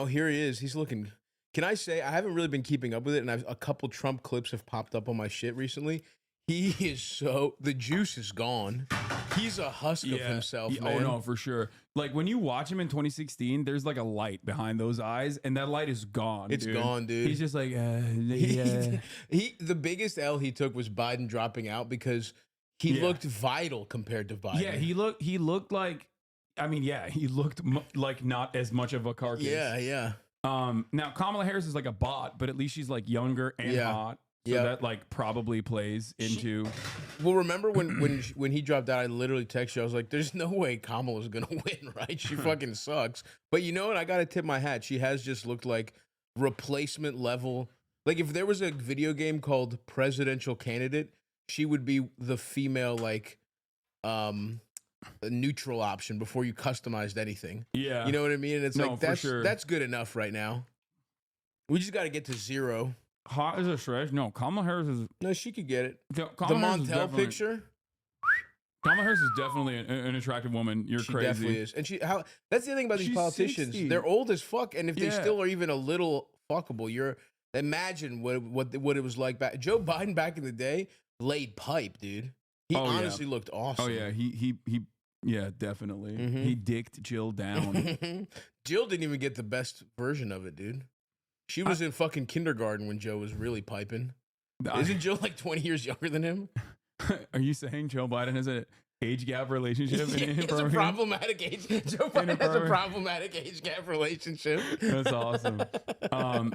here he is. He's looking. Can I say I haven't really been keeping up with it, and a couple Trump clips have popped up on my shit recently. He is the juice is gone. He's a husk of himself, man. Oh no, for sure. Like when you watch him in 2016, there's like a light behind those eyes, and that light is gone. It's gone, dude. He's just like, the biggest L he took was Biden dropping out because he looked vital compared to Biden. Yeah, he looked like. I mean, yeah, he looked like not as much of a carcass. Yeah. Now Kamala Harris is like a bot, but at least she's like younger and hot. So that like probably plays into. Well, remember when he dropped out, I literally texted you. I was like, "There's no way Kamala's gonna win, right? She fucking sucks." But you know what? I gotta tip my hat. She has just looked like replacement level. Like if there was a video game called Presidential Candidate, she would be the female like a neutral option before you customized anything. Yeah, you know what I mean. And it's like that's good enough right now. We just got to get to 0. Hot as a stretch? No, Kamala Harris is. No, she could get it. The Harris Montel picture. Kamala Harris is definitely an attractive woman. She crazy. Definitely is. And that's the thing about these politicians. 60. They're old as fuck, and if they still are even a little fuckable, imagine what it was like back. Joe Biden back in the day laid pipe, dude. He honestly looked awesome. Oh yeah, he definitely. Mm-hmm. He dicked Jill down. Jill didn't even get the best version of it, dude. She was in fucking kindergarten when Joe was really piping. Isn't Jill like 20 years younger than him? Are you saying Joe Biden has an age gap relationship? It's a problematic age. Joe Biden has a problematic age gap relationship. That's awesome.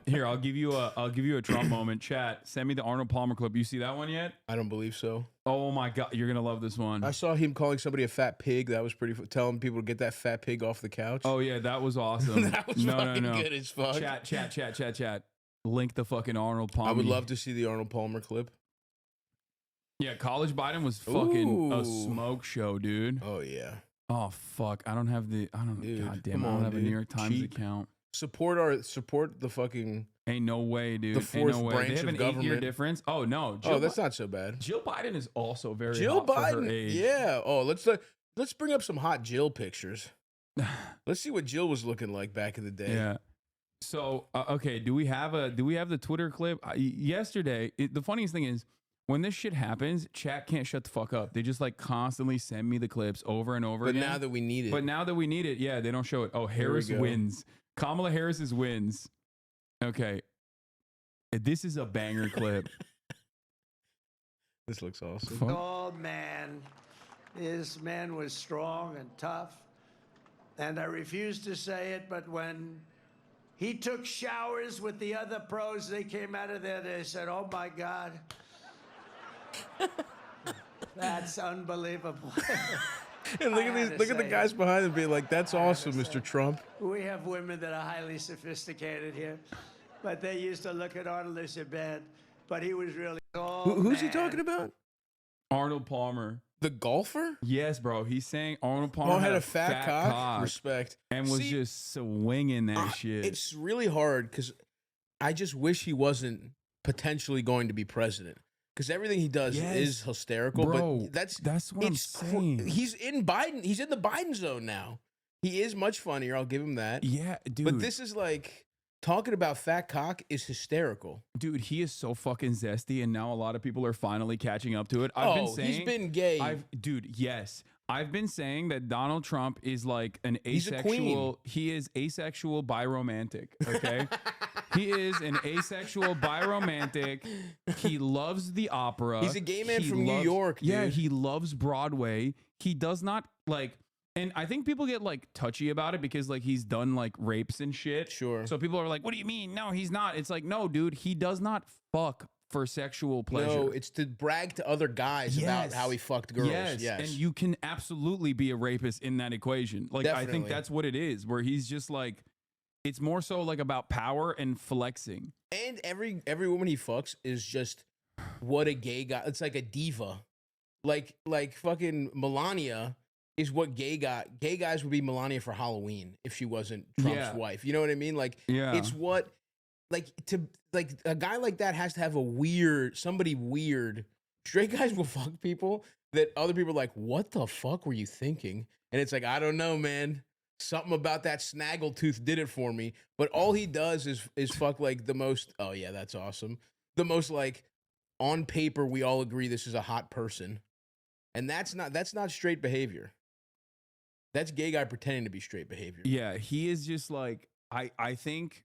Here, I'll give you a Trump moment. Chat, send me the Arnold Palmer clip. You see that one yet? I don't believe so. Oh my God, you're gonna love this one. I saw him calling somebody a fat pig. That was pretty. Telling people to get that fat pig off the couch. Oh yeah, that was awesome. That was fucking good as fuck. Chat. Link the fucking Arnold Palmer. I would love to see the Arnold Palmer clip. Yeah, college Biden was fucking a smoke show, dude. Oh yeah. Oh fuck, I don't have the. Dude, goddamn, I don't have a New York Times account. Support the fucking. Ain't no way, dude. The fourth branch they have an of government. 8-year difference. Oh no. That's not so bad. Jill Biden is also very Jill hot Biden. for her age. Yeah. Oh, let's bring up some hot Jill pictures. Let's see what Jill was looking like back in the day. Yeah. So okay, do we have the Twitter clip? Yesterday, the funniest thing is when this shit happens, chat can't shut the fuck up. They just like constantly send me the clips over and over again. Now that we need it. Yeah, they don't show it. Oh, Harris wins. Kamala Harris's wins. Okay. This is a banger clip. This looks awesome. Old man. This man was strong and tough. And I refuse to say it, but when he took showers with the other pros, they came out of there, they said, "Oh my God. That's unbelievable." And look at the guys behind them being like, "That's awesome, Mr. Trump." We have women that are highly sophisticated here, but they used to look at Arnold as a bad, but he was really Who's he talking about? Arnold Palmer. The golfer? Yes, bro. He's saying Arnold Palmer had a fat cock. Respect. And was just swinging that shit. It's really hard because I just wish he wasn't potentially going to be president. Because everything he does is hysterical, bro, but that's what I'm saying. He's in the Biden zone now. He is much funnier, I'll give him that. Yeah, dude. But this is like talking about fat cock is hysterical. Dude, he is so fucking zesty, and now a lot of people are finally catching up to it. He's been gay. Yes. I've been saying that Donald Trump is like an asexual. He is asexual biromantic, okay? He is an asexual biromantic. He loves the opera. He's a gay man from New York, dude. Yeah, he loves Broadway. He does not like, and I think people get like touchy about it because like he's done like rapes and shit. Sure. So people are like, what do you mean? No, he's not. It's like, no, dude, he does not fuck for sexual pleasure. No, it's to brag to other guys about how he fucked girls. Yes. And you can absolutely be a rapist in that equation. Like, Definitely. I think that's what it is, where he's just like, it's more so like about power and flexing. And every woman he fucks is just what a gay guy. It's like a diva. Like fucking Melania is what gay guys would be Melania for Halloween if she wasn't Trump's wife. You know what I mean? Like, it's what, like, a guy like that has to have somebody weird. Straight guys will fuck people that other people are like, what the fuck were you thinking? And it's like, I don't know, man. something about that snaggletooth did it for me. But all he does is fuck like the most. Oh yeah, that's awesome. The most like on paper we all agree this is a hot person, and that's not straight behavior. That's gay guy pretending to be straight behavior. Yeah, he is just like I think.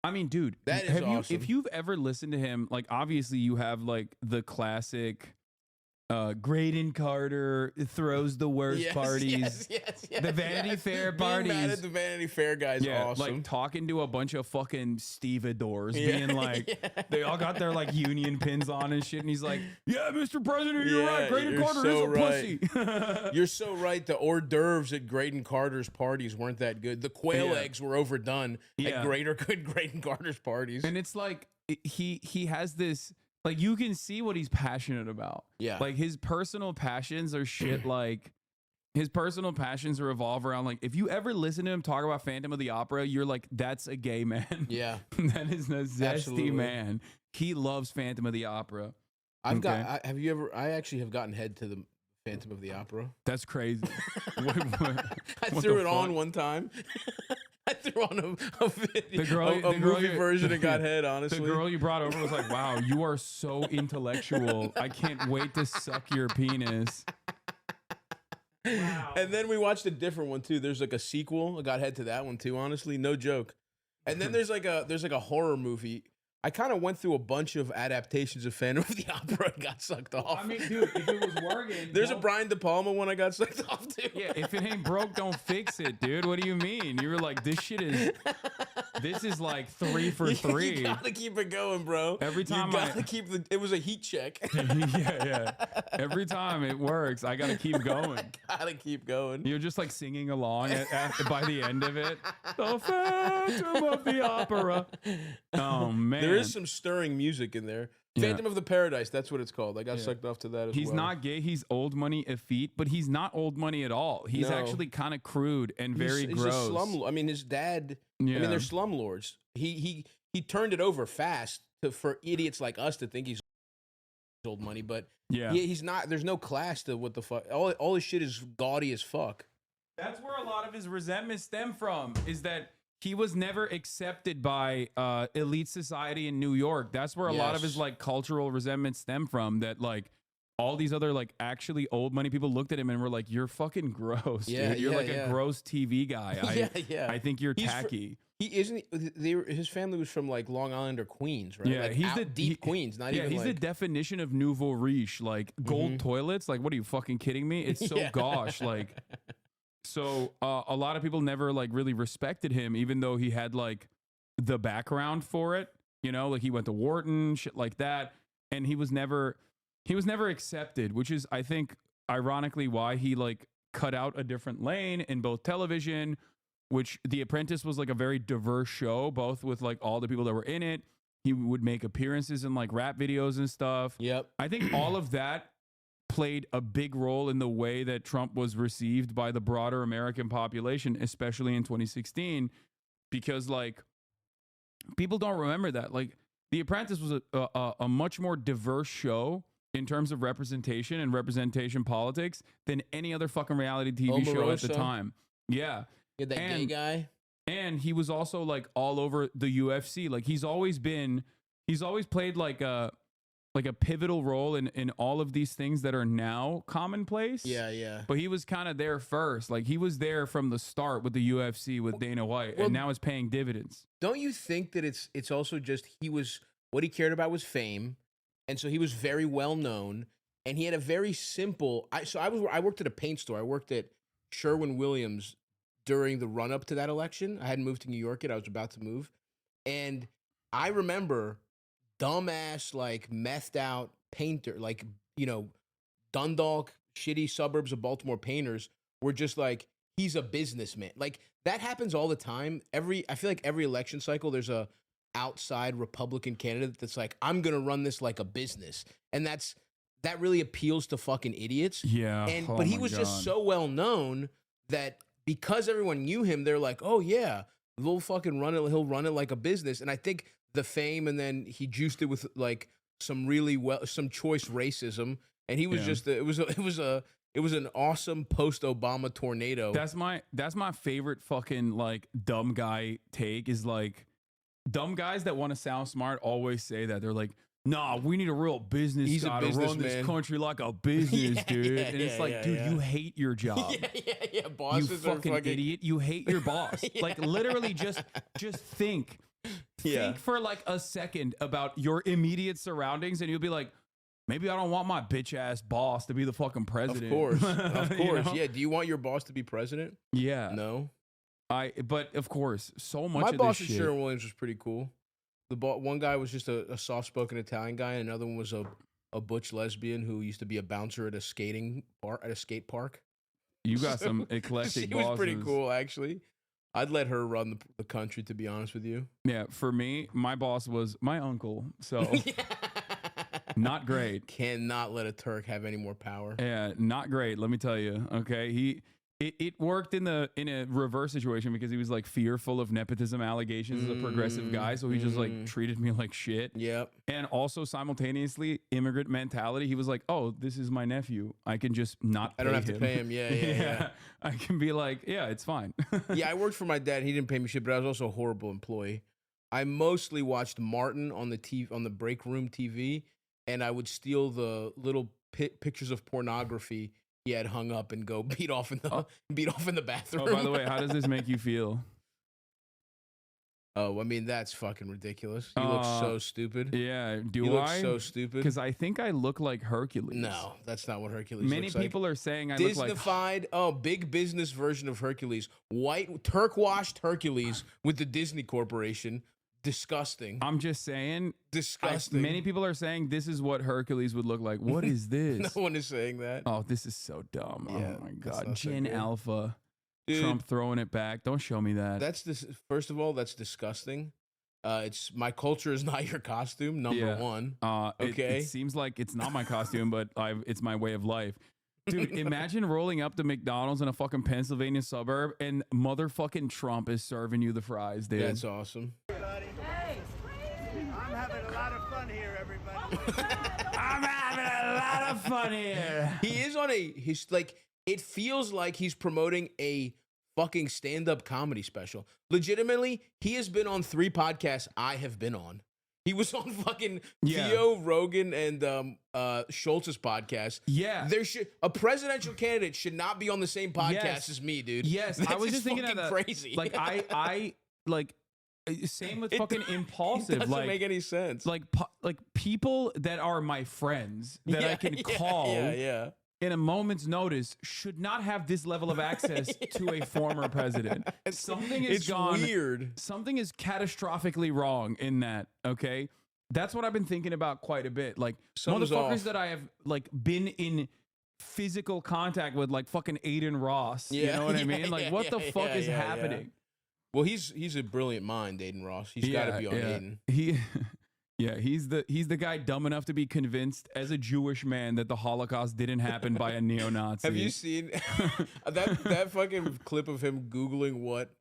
I mean, dude, that is awesome. If you've ever listened to him, like obviously you have like the classic. Graydon Carter throws the worst parties. Yes, the Vanity Fair parties. Being mad at the Vanity Fair guys, awesome. Like talking to a bunch of fucking stevedores, being like, they all got their like union pins on and shit, and he's like, "Yeah, Mr. President, you're right. Graydon Carter is a pussy." You're so right. The hors d'oeuvres at Graydon Carter's parties weren't that good. The quail eggs were overdone at Graydon Carter's parties. And it's like he has this. Like, you can see what he's passionate about. Yeah. Like, his personal passions are shit like... His personal passions revolve around, like, if you ever listen to him talk about Phantom of the Opera, you're like, that's a gay man. Yeah. That is a zesty man. He loves Phantom of the Opera. I actually have gotten head to the Phantom of the Opera. That's crazy. I threw it on one time. I threw on a video, a movie version and got head, honestly. The girl you brought over was like, wow, you are so intellectual. I can't wait to suck your penis. Wow. And then we watched a different one, too. There's like a sequel. I got head to that one, too, honestly. No joke. And then there's like a horror movie. I kind of went through a bunch of adaptations of Phantom of the Opera and got sucked off. I mean, dude, if it was working... There's a Brian De Palma one I got sucked off, too. Yeah, if it ain't broke, don't fix it, dude. What do you mean? You were like, this is like 3 for 3. You gotta keep it going, bro. Every time you gotta keep it was a heat check. Yeah. Every time it works, I gotta keep going. Gotta keep going. You're just like singing along by the end of it. The Phantom of the Opera. Oh, man. There is some stirring music in there. Phantom of the Paradise, that's what it's called. I got sucked off to that as well. He's not gay. He's old money effete, but he's not old money at all. He's actually kind of crude and very gross. He's a slum. I mean, his dad. Yeah. I mean, they're slumlords. He turned it over fast for idiots like us to think he's old money, but he's not. There's no class to what the fuck. All his shit is gaudy as fuck. That's where a lot of his resentment stem from. Is that he was never accepted by elite society in New York. That's where a lot of his like cultural resentment stem from. That like all these other like actually old money people looked at him and were like, "You're fucking gross, dude. You're like a gross TV guy. I think you're tacky." He isn't. His family was from like Long Island or Queens, right? Yeah, like he's deep Queens. Not even. He's the definition of nouveau riche. Like gold toilets. Like, what are you fucking kidding me? It's so gauche. Like. So a lot of people never like really respected him, even though he had like the background for it, you know, like he went to Wharton, shit like that, and he was never accepted, which is, I think, ironically why he like cut out a different lane in both television, which The Apprentice was like a very diverse show, both with like all the people that were in it. He would make appearances in like rap videos and stuff. Yep. I think all of that played a big role in the way that Trump was received by the broader American population, especially in 2016, because like people don't remember that. Like The Apprentice was a much more diverse show in terms of representation and representation politics than any other fucking reality TV show at the time. Yeah. You had that gay guy. And he was also like all over the UFC. Like he's always played like a pivotal role in all of these things that are now commonplace. Yeah. But he was kind of there first. Like he was there from the start with the UFC with Dana White, and now it's paying dividends. Don't you think that it's also just what he cared about was fame, and so he was very well known, and he had a very simple. I worked at a paint store. I worked at Sherwin-Williams during the run up to that election. I hadn't moved to New York yet. I was about to move, and I remember dumbass, like methed out painter, like, you know, Dundalk, shitty suburbs of Baltimore painters were just like, he's a businessman. Like that happens all the time. I feel like every election cycle, there's a outside Republican candidate that's like, I'm going to run this like a business. And that really appeals to fucking idiots. Yeah. But he was just so well known that because everyone knew him, they're like, oh yeah, he'll fucking run it. He'll run it like a business. And I think the fame, and then he juiced it with like some choice racism, and he was just it was It was an awesome post-Obama tornado. That's my favorite fucking like dumb guy take is like dumb guys that want to sound smart always say that. They're like, nah, we need a real business guy to run this country like a business, dude. And it's like, dude, you hate your job. Yeah. Bosses you fucking idiot. You hate your boss. Like literally just think. Think for like a second about your immediate surroundings and you'll be like, maybe I don't want my bitch ass boss to be the fucking president. Of course. You know? Yeah. Do you want your boss to be president? Yeah. No. But of course, so much My of boss this at shit. Sherwin-Williams was pretty cool. One guy was just a soft-spoken Italian guy, and another one was a butch lesbian who used to be a bouncer at a skate park. You got some eclectic She bosses. was pretty cool, actually. I'd let her run the country, to be honest with you. Yeah, for me, my boss was my uncle, so not great. Cannot let a Turk have any more power. Yeah, not great. Let me tell you. Okay, it worked in a reverse situation because he was like fearful of nepotism allegations as a progressive guy, so he just like treated me like shit. Yep. And also simultaneously, immigrant mentality. He was like, "Oh, this is my nephew. I can just not. I don't have to pay him. Yeah. I can be like, yeah, it's fine." Yeah, I worked for my dad. He didn't pay me shit, but I was also a horrible employee. I mostly watched Martin on the TV, on the break room TV, and I would steal the little pictures of pornography he had hung up and go beat off in the bathroom. Oh, by the way, how does this make you feel? Oh, I mean, that's fucking ridiculous. You look so stupid. Yeah, you look so stupid. Because I think I look like Hercules. No, that's not what Hercules Many looks like. people are saying I look like... Disneyfied, big business version of Hercules. White, Turk-washed Hercules with the Disney Corporation. Disgusting. I'm just saying. Disgusting. Many people are saying this is what Hercules would look like. What is this? No one is saying that. Oh, this is so dumb. Yeah, oh my God. so Gen good. Alpha. Dude, Trump throwing it back. Don't show me that. That's this. First of all, that's disgusting. It's my culture is not your costume. Number one. Okay. It seems like it's not my costume, but it's my way of life. Dude, imagine rolling up to McDonald's in a fucking Pennsylvania suburb and motherfucking Trump is serving you the fries, dude. That's awesome. Hey, I'm having a lot of fun here, everybody. I'm having a lot of fun here. He is on he's like, it feels like he's promoting a fucking stand-up comedy special. Legitimately, he has been on 3 podcasts I have been on. He was on fucking Theo, Rogan, and Schultz's podcast. Yeah. A presidential candidate should not be on the same podcast as me, dude. Yes, I was just thinking of that. Crazy. Like I like same with fucking Impulsive. It doesn't like, make any sense. Like people that are my friends that I can call. Yeah. In a moment's notice should not have this level of access to a former president. Something is weird. Something is catastrophically wrong in that, okay? That's what I've been thinking about quite a bit. Like motherfuckers that I have like been in physical contact with, like fucking Aiden Ross. You know what I mean? Like what the fuck is happening? Well, he's a brilliant mind, Aiden Ross. He's got to be on Aiden. Yeah, he's the guy dumb enough to be convinced as a Jewish man that the Holocaust didn't happen by a neo-Nazi. Have you seen that fucking clip of him Googling what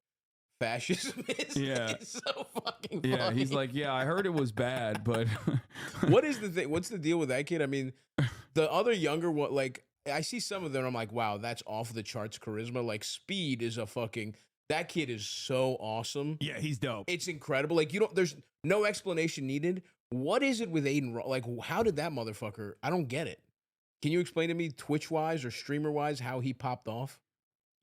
fascism is? Yeah. It's so fucking funny. Yeah, he's like, yeah, I heard it was bad, but... What is the thing? What's the deal with that kid? I mean, the other younger one, like, I see some of them, I'm like, wow, that's off the charts charisma. Like, Speed is a fucking... That kid is so awesome. Yeah, he's dope. It's incredible. Like, there's no explanation needed. What is it with Aiden Ross? Like, how did that motherfucker? I don't get it. Can you explain to me Twitch-wise or streamer-wise how he popped off?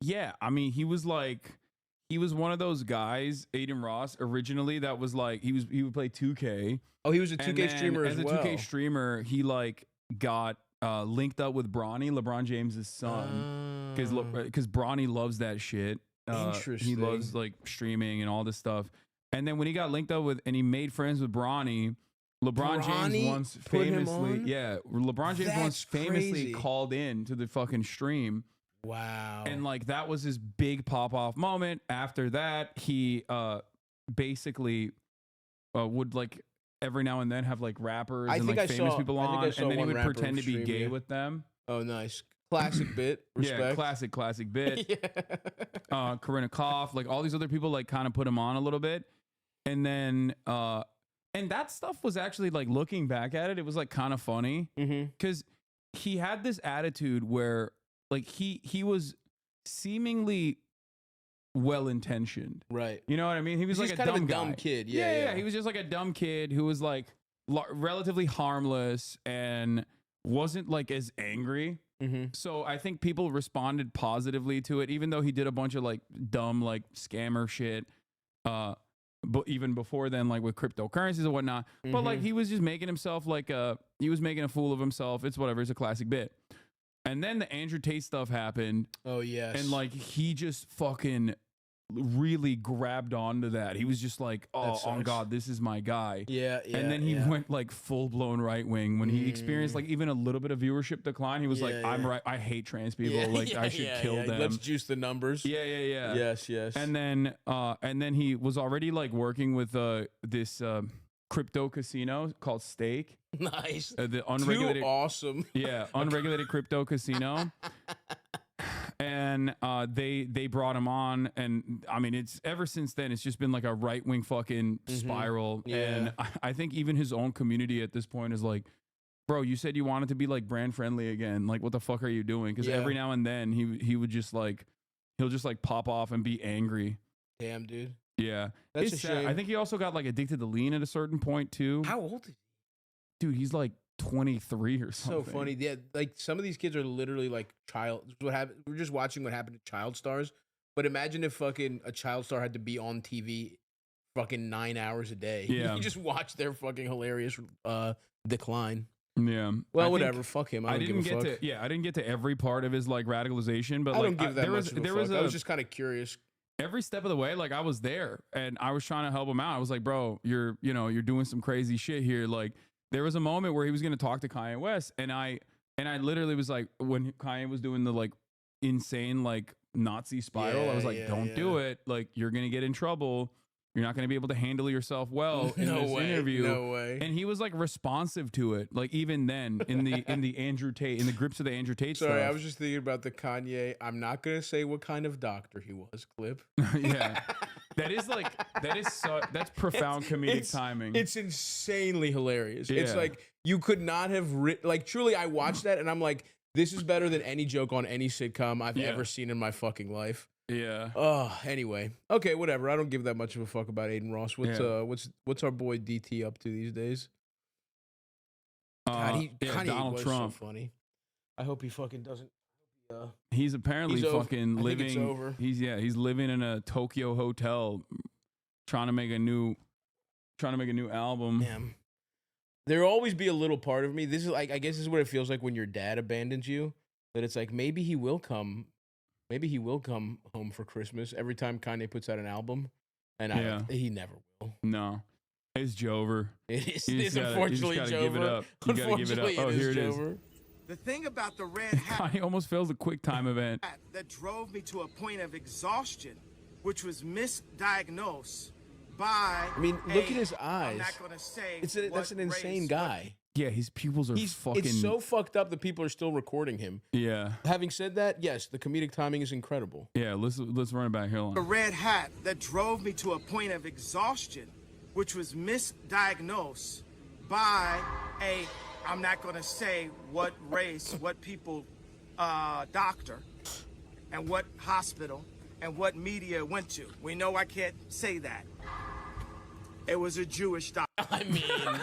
Yeah, I mean, he was one of those guys, Aiden Ross, originally that was like, he would play 2K. Oh, he was a 2K streamer as well. As a 2K streamer, he like got linked up with Bronny, LeBron James' son, because Bronny loves that shit. Interesting. He loves like streaming and all this stuff. And then when he got linked up with and he made friends with Bronny, LeBron James once famously called in to the fucking stream. Wow. And like that was his big pop off moment. After that, he basically would like every now and then have like rappers and like famous people on, and then he would pretend to be gay with them. Oh, nice. Classic bit. Respect. Yeah, classic bit. Corinna Koff, like all these other people like kind of put him on a little bit. And then and that stuff was actually like looking back at it, it was like kind of funny because he had this attitude where like he was seemingly well intentioned. Right. You know what I mean? He was He's like kind a of dumb a dumb guy. kid. Yeah. He was just like a dumb kid who was like relatively harmless and wasn't like as angry. Mm-hmm. So I think people responded positively to it, even though he did a bunch of like dumb like scammer shit. But even before then, like with cryptocurrencies and whatnot. Mm-hmm. But like he was just making himself like he was making a fool of himself. It's whatever. It's a classic bit. And then the Andrew Tate stuff happened. Oh yes. And like he just fucking really grabbed onto that. He was just like, oh God, this is my guy. Yeah. And then he went like full blown right wing when he experienced like even a little bit of viewership decline. He was like, I'm right. I hate trans people. Like I should kill them. Let's juice the numbers. Yeah. Yes. And then he was already like working with this crypto casino called Stake. Nice. The unregulated. Too awesome. Yeah, unregulated crypto casino. And they brought him on, and I mean, it's ever since then, it's just been like a right wing fucking spiral. Yeah. And I think even his own community at this point is like, bro, you said you wanted to be like brand friendly again. Like, what the fuck are you doing? Because every now and then he would just like, he'll just like pop off and be angry. Damn, dude. Yeah, That's it's a sad. shame. I think he also got like addicted to lean at a certain point too. How old is he? Dude, he's like 23 or something. So funny. Yeah, like some of these kids are literally like what happened. We're just watching what happened to child stars. But imagine if fucking a child star had to be on TV fucking 9 hours a day. Yeah. You just watch their fucking hilarious decline. Yeah. Well, whatever. Fuck him. I don't didn't give a get fuck. to I didn't get to every part of his like radicalization, but I like don't give that much of a there fuck. was I was just kind of curious. every step of the way, like I was there and I was trying to help him out. I was like, bro, you're doing some crazy shit here. Like there was a moment where he was going to talk to Kanye West, and I literally was like, when Kanye was doing the like insane like Nazi spiral, I was like, don't do it. Like you're going to get in trouble. You're not going to be able to handle yourself well in this interview. No way. And he was like responsive to it. Like even then in the Andrew Tate, in the grips of the Andrew Tate Sorry, stuff. I was just thinking about the Kanye, I'm not going to say what kind of doctor he was clip. Yeah. That's profound comedic timing. It's insanely hilarious. Yeah. It's like you could not have like truly I watched that and I'm like, this is better than any joke on any sitcom I've ever seen in my fucking life. Yeah. Oh, anyway. Okay, whatever. I don't give that much of a fuck about Aiden Ross. What's our boy DT up to these days? God, Donald was Trump. so funny. I hope he fucking doesn't. He's apparently He's over. fucking I think living. it's over. He's living in a Tokyo hotel, trying to make a new album. Damn. There'll always be a little part of me. This is like, I guess this is what it feels like when your dad abandons you. That it's like maybe he will come home for Christmas every time Kanye puts out an album, and he never will. No, it's Jover. It's unfortunately unfortunately you just gotta Jover. give it up. You gotta give it up. Oh, here it is. Jover. The thing about the red hat Kanye almost fails a quick time event. that drove me to a point of exhaustion, which was misdiagnosed by. I mean, look at his eyes. I'm not gonna say. That's an insane race, guy. Yeah, his pupils are fucking. It's so fucked up that people are still recording him. Yeah. Having said that, yes, the comedic timing is incredible. Yeah, let's run it back here. The red hat that drove me to a point of exhaustion, which was misdiagnosed by a. I'm not gonna say what race, what people, doctor, and what hospital, and what media went to. We know I can't say that. It was a Jewish doctor. I mean,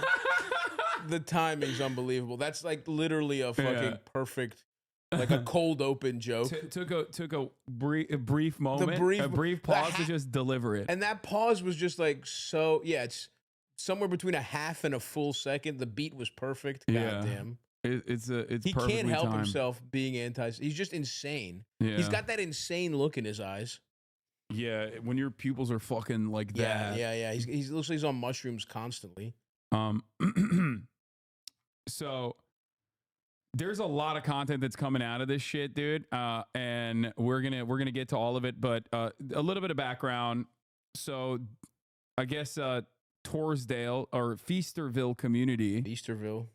the timing's unbelievable. That's like literally a fucking perfect, like a cold open joke. Took a brief moment, a brief pause to just deliver it. And that pause was just like so. Yeah, it's somewhere between a half and a full second. The beat was perfect. God damn. It's he can't help himself being he's just insane. Yeah. He's got that insane look in his eyes. Yeah, when your pupils are fucking like that. Yeah. He looks like he's on mushrooms constantly. So there's a lot of content that's coming out of this shit, dude. And we're gonna get to all of it, but a little bit of background. So I guess Torresdale or Feasterville community. Feasterville.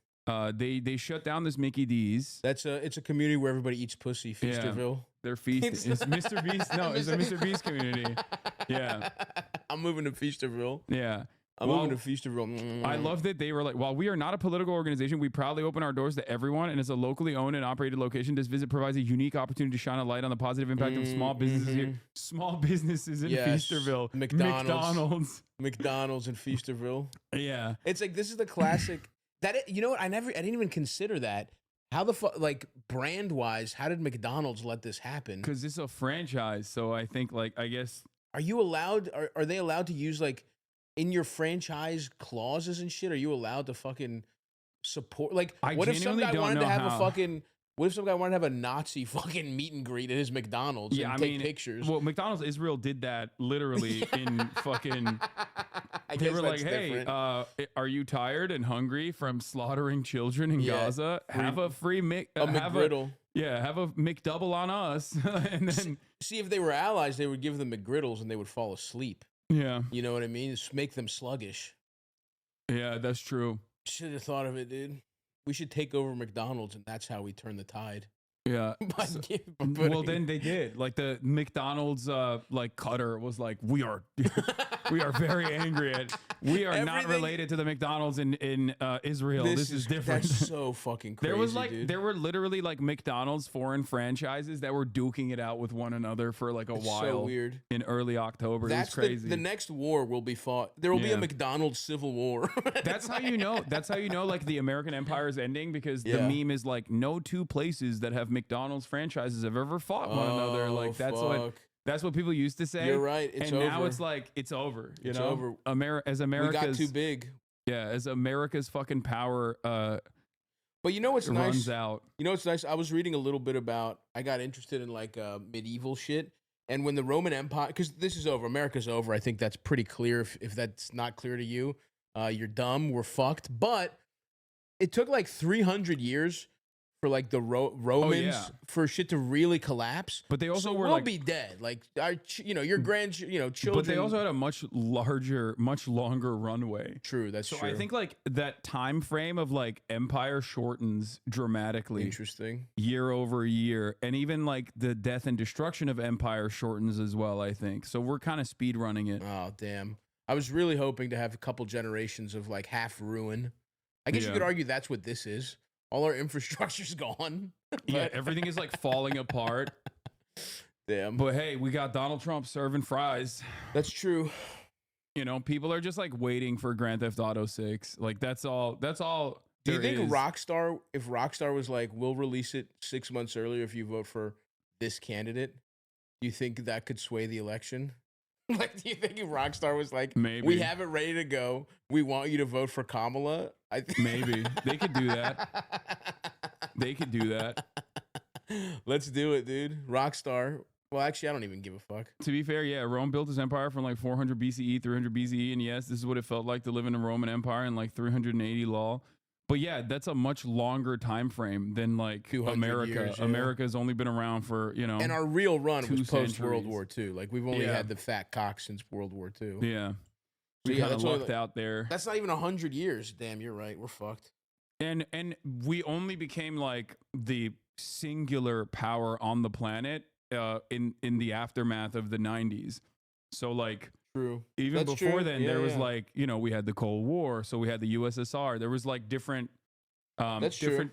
They shut down this Mickey D's. It's a community where everybody eats pussy. Feasterville. Yeah, they're feasting. It's Mr. Beast. No, it's a Mr. Beast community. Yeah. I'm moving to Feasterville. Yeah. I'm moving to Feasterville. I love that they were like, while we are not a political organization, we proudly open our doors to everyone, and as a locally owned and operated location, this visit provides a unique opportunity to shine a light on the positive impact of small businesses here. Small businesses in Feasterville. McDonald's in Feasterville. Yeah. It's like, this is the classic. You know what? I didn't even consider that. How the fuck, like, brand wise, how did McDonald's let this happen? Because it's a franchise. So I think, like, I guess. Are you allowed, are they allowed to use, like, in your franchise clauses and shit? Are you allowed to fucking support? Like, what if some guy wanted to have what if some guy wanted to have a Nazi fucking meet and greet at his McDonald's and take pictures? Well, McDonald's Israel did that literally in fucking. They were like, hey, are you tired and hungry from slaughtering children in Gaza? Have a free McGriddle. Have a McDouble on us. And then see, if they were allies, they would give them McGriddles and they would fall asleep. Yeah. You know what I mean? Just make them sluggish. Yeah, that's true. Should have thought of it, dude. We should take over McDonald's, and that's how we turn the tide. Yeah. Well, then they did. Like the McDonald's like cutter was like, we are very angry at. We are not related to the McDonald's in Israel. This is different. That's so fucking crazy. There were literally like McDonald's foreign franchises that were duking it out with one another for like a while. So weird. In early October. That's crazy. The next war will be fought. There will be a McDonald's civil war. That's how you know. That's how you know like the American empire is ending, because the meme is like, no two places that have McDonald's franchises have ever fought one another. Like that's what people used to say. You're right. It's and over. now it's like it's over. It's over. As America's, we got too big. Yeah, as America's fucking power. But you know what's nice? Runs out. You know what's nice? I was reading a little bit about. I got interested in like medieval shit, and when the Roman Empire, because this is over, America's over. I think that's pretty clear. If that's not clear to you, you're dumb. We're fucked. But it took like 300 years for like the Romans for shit to really collapse. But they also we'll be dead. Like your children. But they also had a much longer runway. True, that's true. So I think like that time frame of like empire shortens dramatically. Interesting. Year over year, and even like the death and destruction of empire shortens as well, I think. So we're kind of speed running it. Oh damn! I was really hoping to have a couple generations of like half ruin. I guess you could argue that's what this is. All our infrastructure's gone. Yeah, everything is like falling apart. Damn. But hey, we got Donald Trump serving fries. That's true. You know, people are just like waiting for Grand Theft Auto 6. Like that's all. Do you think Rockstar, if Rockstar was like, we'll release it 6 months earlier if you vote for this candidate, do you think that could sway the election? Like, do you think if Rockstar was like, maybe we have it ready to go, we want you to vote for Kamala? I think maybe they could do that. They could do that. Let's do it, dude. Rockstar. Well, actually, I don't even give a fuck. To be fair, yeah, Rome built his empire from like 400 BCE, 300 BCE, and yes, this is what it felt like to live in a Roman Empire in like 380 law. But yeah, that's a much longer time frame than like America. Years, yeah. America's only been around for, and our real run was post World War II. Like we've only had the fat cock since World War II. Yeah, we kind of lucked out there. That's not even 100 years. Damn, you're right. We're fucked. And we only became like the singular power on the planet in the aftermath of the 90s. So like. True. Even before then, there was like, we had the Cold War, so we had the USSR. There was like different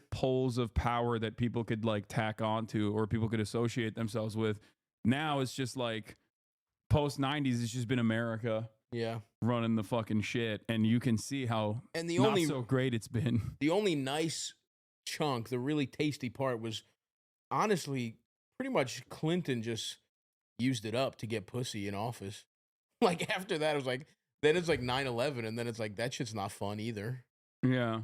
poles of power that people could like tack onto or people could associate themselves with. Now it's just like post 90s, it's just been America running the fucking shit. And you can see how not so great it's been. The only nice chunk, the really tasty part was honestly pretty much Clinton just used it up to get pussy in office. Like after that, it was like, then it's like 9/11, and then it's like, that shit's not fun either. Yeah.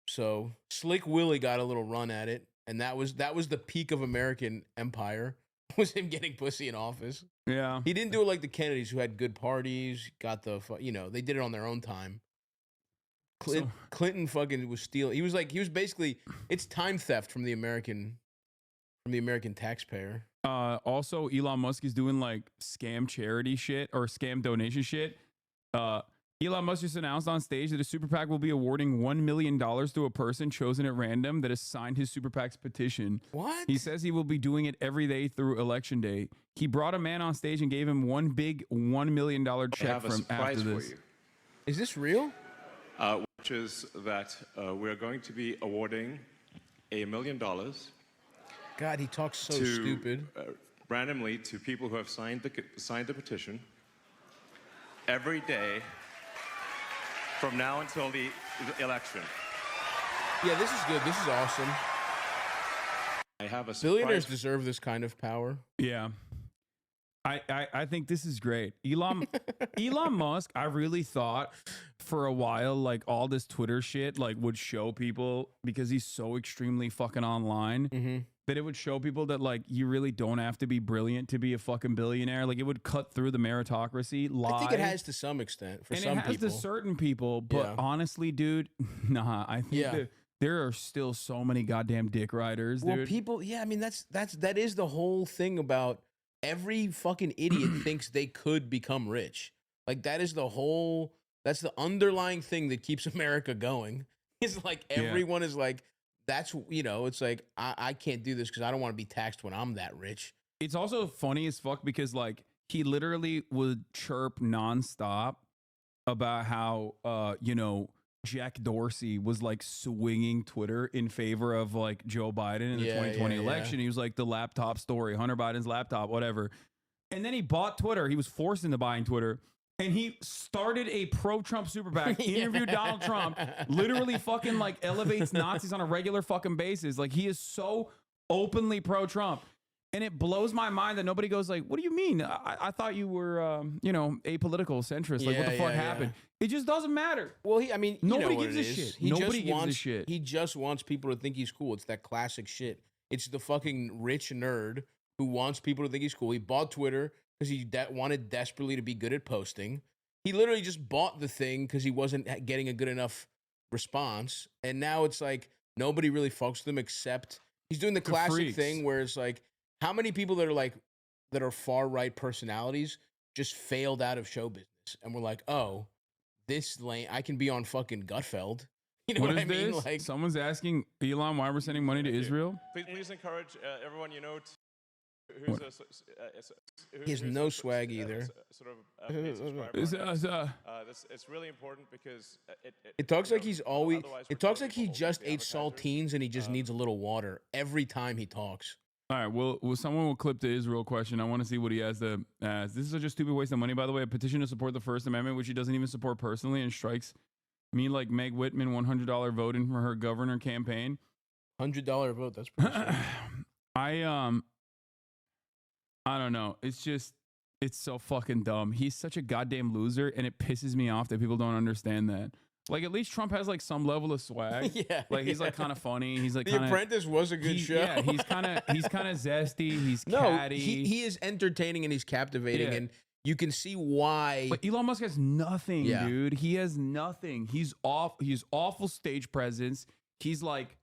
So Slick Willie got a little run at it, and that was the peak of American empire, was him getting pussy in office. Yeah. He didn't do it like the Kennedys, who had good parties, got the, they did it on their own time. Clinton fucking was stealing. He was basically, it's time theft from the American taxpayer. Also, Elon Musk is doing like scam charity shit or scam donation shit. Elon Musk just announced on stage that his super PAC will be awarding $1 million to a person chosen at random that has signed his super PAC's petition. What? He says he will be doing it every day through election day. He brought a man on stage and gave him one big $1 million check from after this. For you. Is this real? Which is that we're going to be awarding $1 million God, he talks so stupid. Randomly to people who have signed the petition every day from now until the election. Yeah, this is good. This is awesome. I have a Billionaires deserve this kind of power. Yeah. I think this is great. Elon Musk, I really thought for a while, like all this Twitter shit, like would show people, because he's so extremely fucking online, that it would show people that like you really don't have to be brilliant to be a fucking billionaire. Like it would cut through the meritocracy lie. I think it has to some extent for some people. And it has to certain people, but honestly, dude, nah, I think that there are still so many goddamn dick riders, dude. Well, people, I mean, that is the whole thing about every fucking idiot thinks they could become rich. Like that's the underlying thing that keeps America going. It's like everyone is like, it's like, I can't do this because I don't want to be taxed when I'm that rich. It's also funny as fuck because like he literally would chirp nonstop about how, Jack Dorsey was like swinging Twitter in favor of like Joe Biden in the 2020 election. He was like the laptop story, Hunter Biden's laptop, whatever. And then he bought Twitter. He was forced into buying Twitter. And he started a pro-Trump super PAC, interviewed Donald Trump, literally fucking like elevates Nazis on a regular fucking basis. Like he is so openly pro-Trump. And it blows my mind that nobody goes like, what do you mean? I thought you were, apolitical centrist. Like what the fuck happened? It just doesn't matter. Well, nobody gives a shit. Nobody gives a shit. He just wants people to think he's cool. It's that classic shit. It's the fucking rich nerd who wants people to think he's cool. He bought Twitter because he wanted desperately to be good at posting. He literally just bought the thing because he wasn't getting a good enough response. And now it's like nobody really fucks with him except he's doing the classic thing where it's like, how many people that are far right personalities just failed out of show business and we're like, oh, this lane I can be on fucking Gutfeld. You know what I mean? This? Like someone's asking Elon why we're sending money to Israel. Please encourage everyone he has no swag either. It's really important because it talks like he's always. It talks like he just ate saltines and he just needs a little water every time he talks. All right, well, someone will clip the Israel question. I want to see what he has to ask. This is such a stupid waste of money, by the way. A petition to support the First Amendment, which he doesn't even support personally, and strikes me like Meg Whitman $100 voting for her governor campaign. $100 vote. That's pretty sure. I don't know. It's so fucking dumb. He's such a goddamn loser, and it pisses me off that people don't understand that. Like at least Trump has like some level of swag. He's like kind of funny. He's like The Apprentice was a good show. Yeah, he's kind of zesty. He's catty. He is entertaining and he's captivating, and you can see why. But Elon Musk has nothing, dude. He has nothing. He's awful stage presence. He's like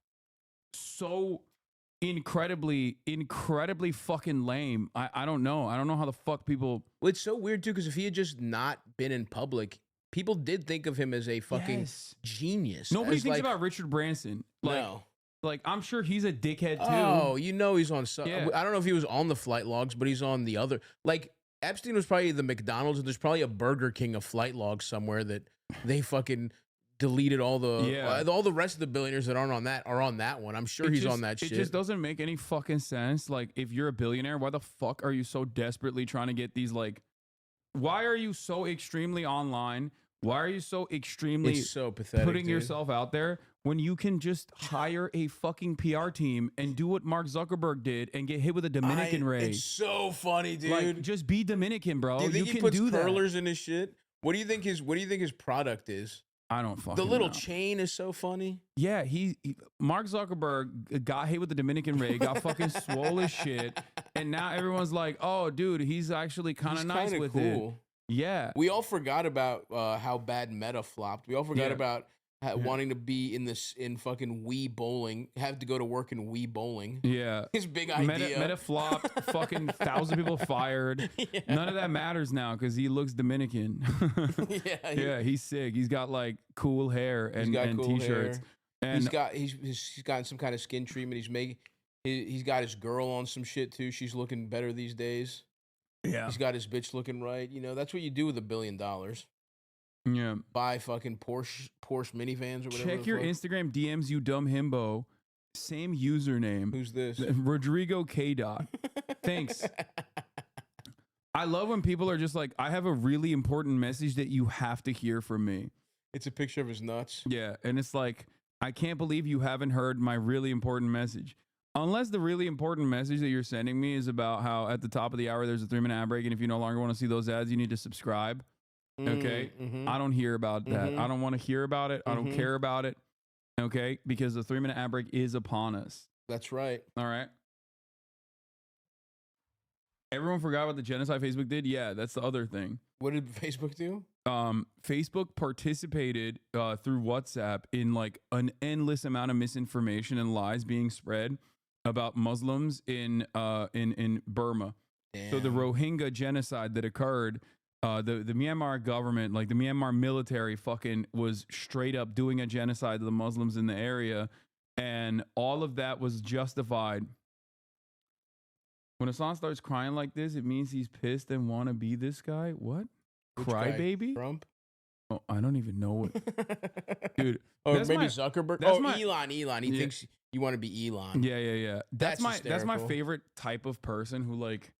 so incredibly fucking lame. I don't know. I don't know how the fuck people. Well, it's so weird too because if he had just not been in public, people did think of him as a fucking genius. Nobody thinks about Richard Branson. Like I'm sure he's a dickhead too. Oh, he's on some. I don't know if he was on the flight logs, but he's on the other. Like Epstein was probably the McDonald's, and there's probably a Burger King of flight logs somewhere that they fucking deleted all the rest of the billionaires that aren't on that are on that one. I'm sure he's on that shit. It just doesn't make any fucking sense. Like if you're a billionaire, why the fuck are you so desperately trying to get these like? Why are you so extremely online? Why are you so extremely pathetic, putting yourself out there when you can just hire a fucking PR team and do what Mark Zuckerberg did and get hit with a Dominican ray? It's so funny, dude. Like, just be Dominican, bro. Do you think you he can puts do curlers in his shit? What do you think his product is? I don't fucking The little know. chain is so funny. Yeah, Mark Zuckerberg got hit with the Dominican ray, got fucking swole as shit, and now everyone's like, "Oh, dude, he's actually kind of nice with it." Yeah, we all forgot about how bad Meta flopped. We all forgot about wanting to be in fucking Wii bowling, have to go to work in Wii bowling. Yeah, his big idea. Meta flopped. Fucking 1,000 people fired. Yeah. None of that matters now because he looks Dominican. Yeah, he's sick. He's got like cool hair and cool t-shirts. Hair. And he's gotten some kind of skin treatment. He's got his girl on some shit too. She's looking better these days. Yeah, he's got his bitch looking right. That's what you do with $1 billion. Yeah. buy fucking Porsche minivans or whatever. Check your Instagram DMs, you dumb himbo. Same username. Who's this? Rodrigo K. Thanks. I love when people are just like, I have a really important message that you have to hear from me. It's a picture of his nuts. Yeah. And it's like, I can't believe you haven't heard my really important message. Unless the really important message that you're sending me is about how at the top of the hour there's a 3-minute ad break, and if you no longer want to see those ads, you need to subscribe. Okay? I don't hear about that. I don't want to hear about it. I don't care about it. Okay? Because the 3-minute ad break is upon us. That's right. All right? Everyone forgot what the genocide Facebook did? Yeah, that's the other thing. What did Facebook do? Facebook participated through WhatsApp in like an endless amount of misinformation and lies being spread about Muslims in Burma. Damn. So the Rohingya genocide that occurred, the Myanmar government, like the Myanmar military, fucking was straight up doing a genocide to the Muslims in the area, and all of that was justified. When Hasan starts crying like this, it means he's pissed and want to be this guy. What? Crybaby? Trump? Oh, I don't even know it. Dude. Or maybe Zuckerberg. Elon. He thinks you want to be Elon. Yeah. That's my favorite type of person who like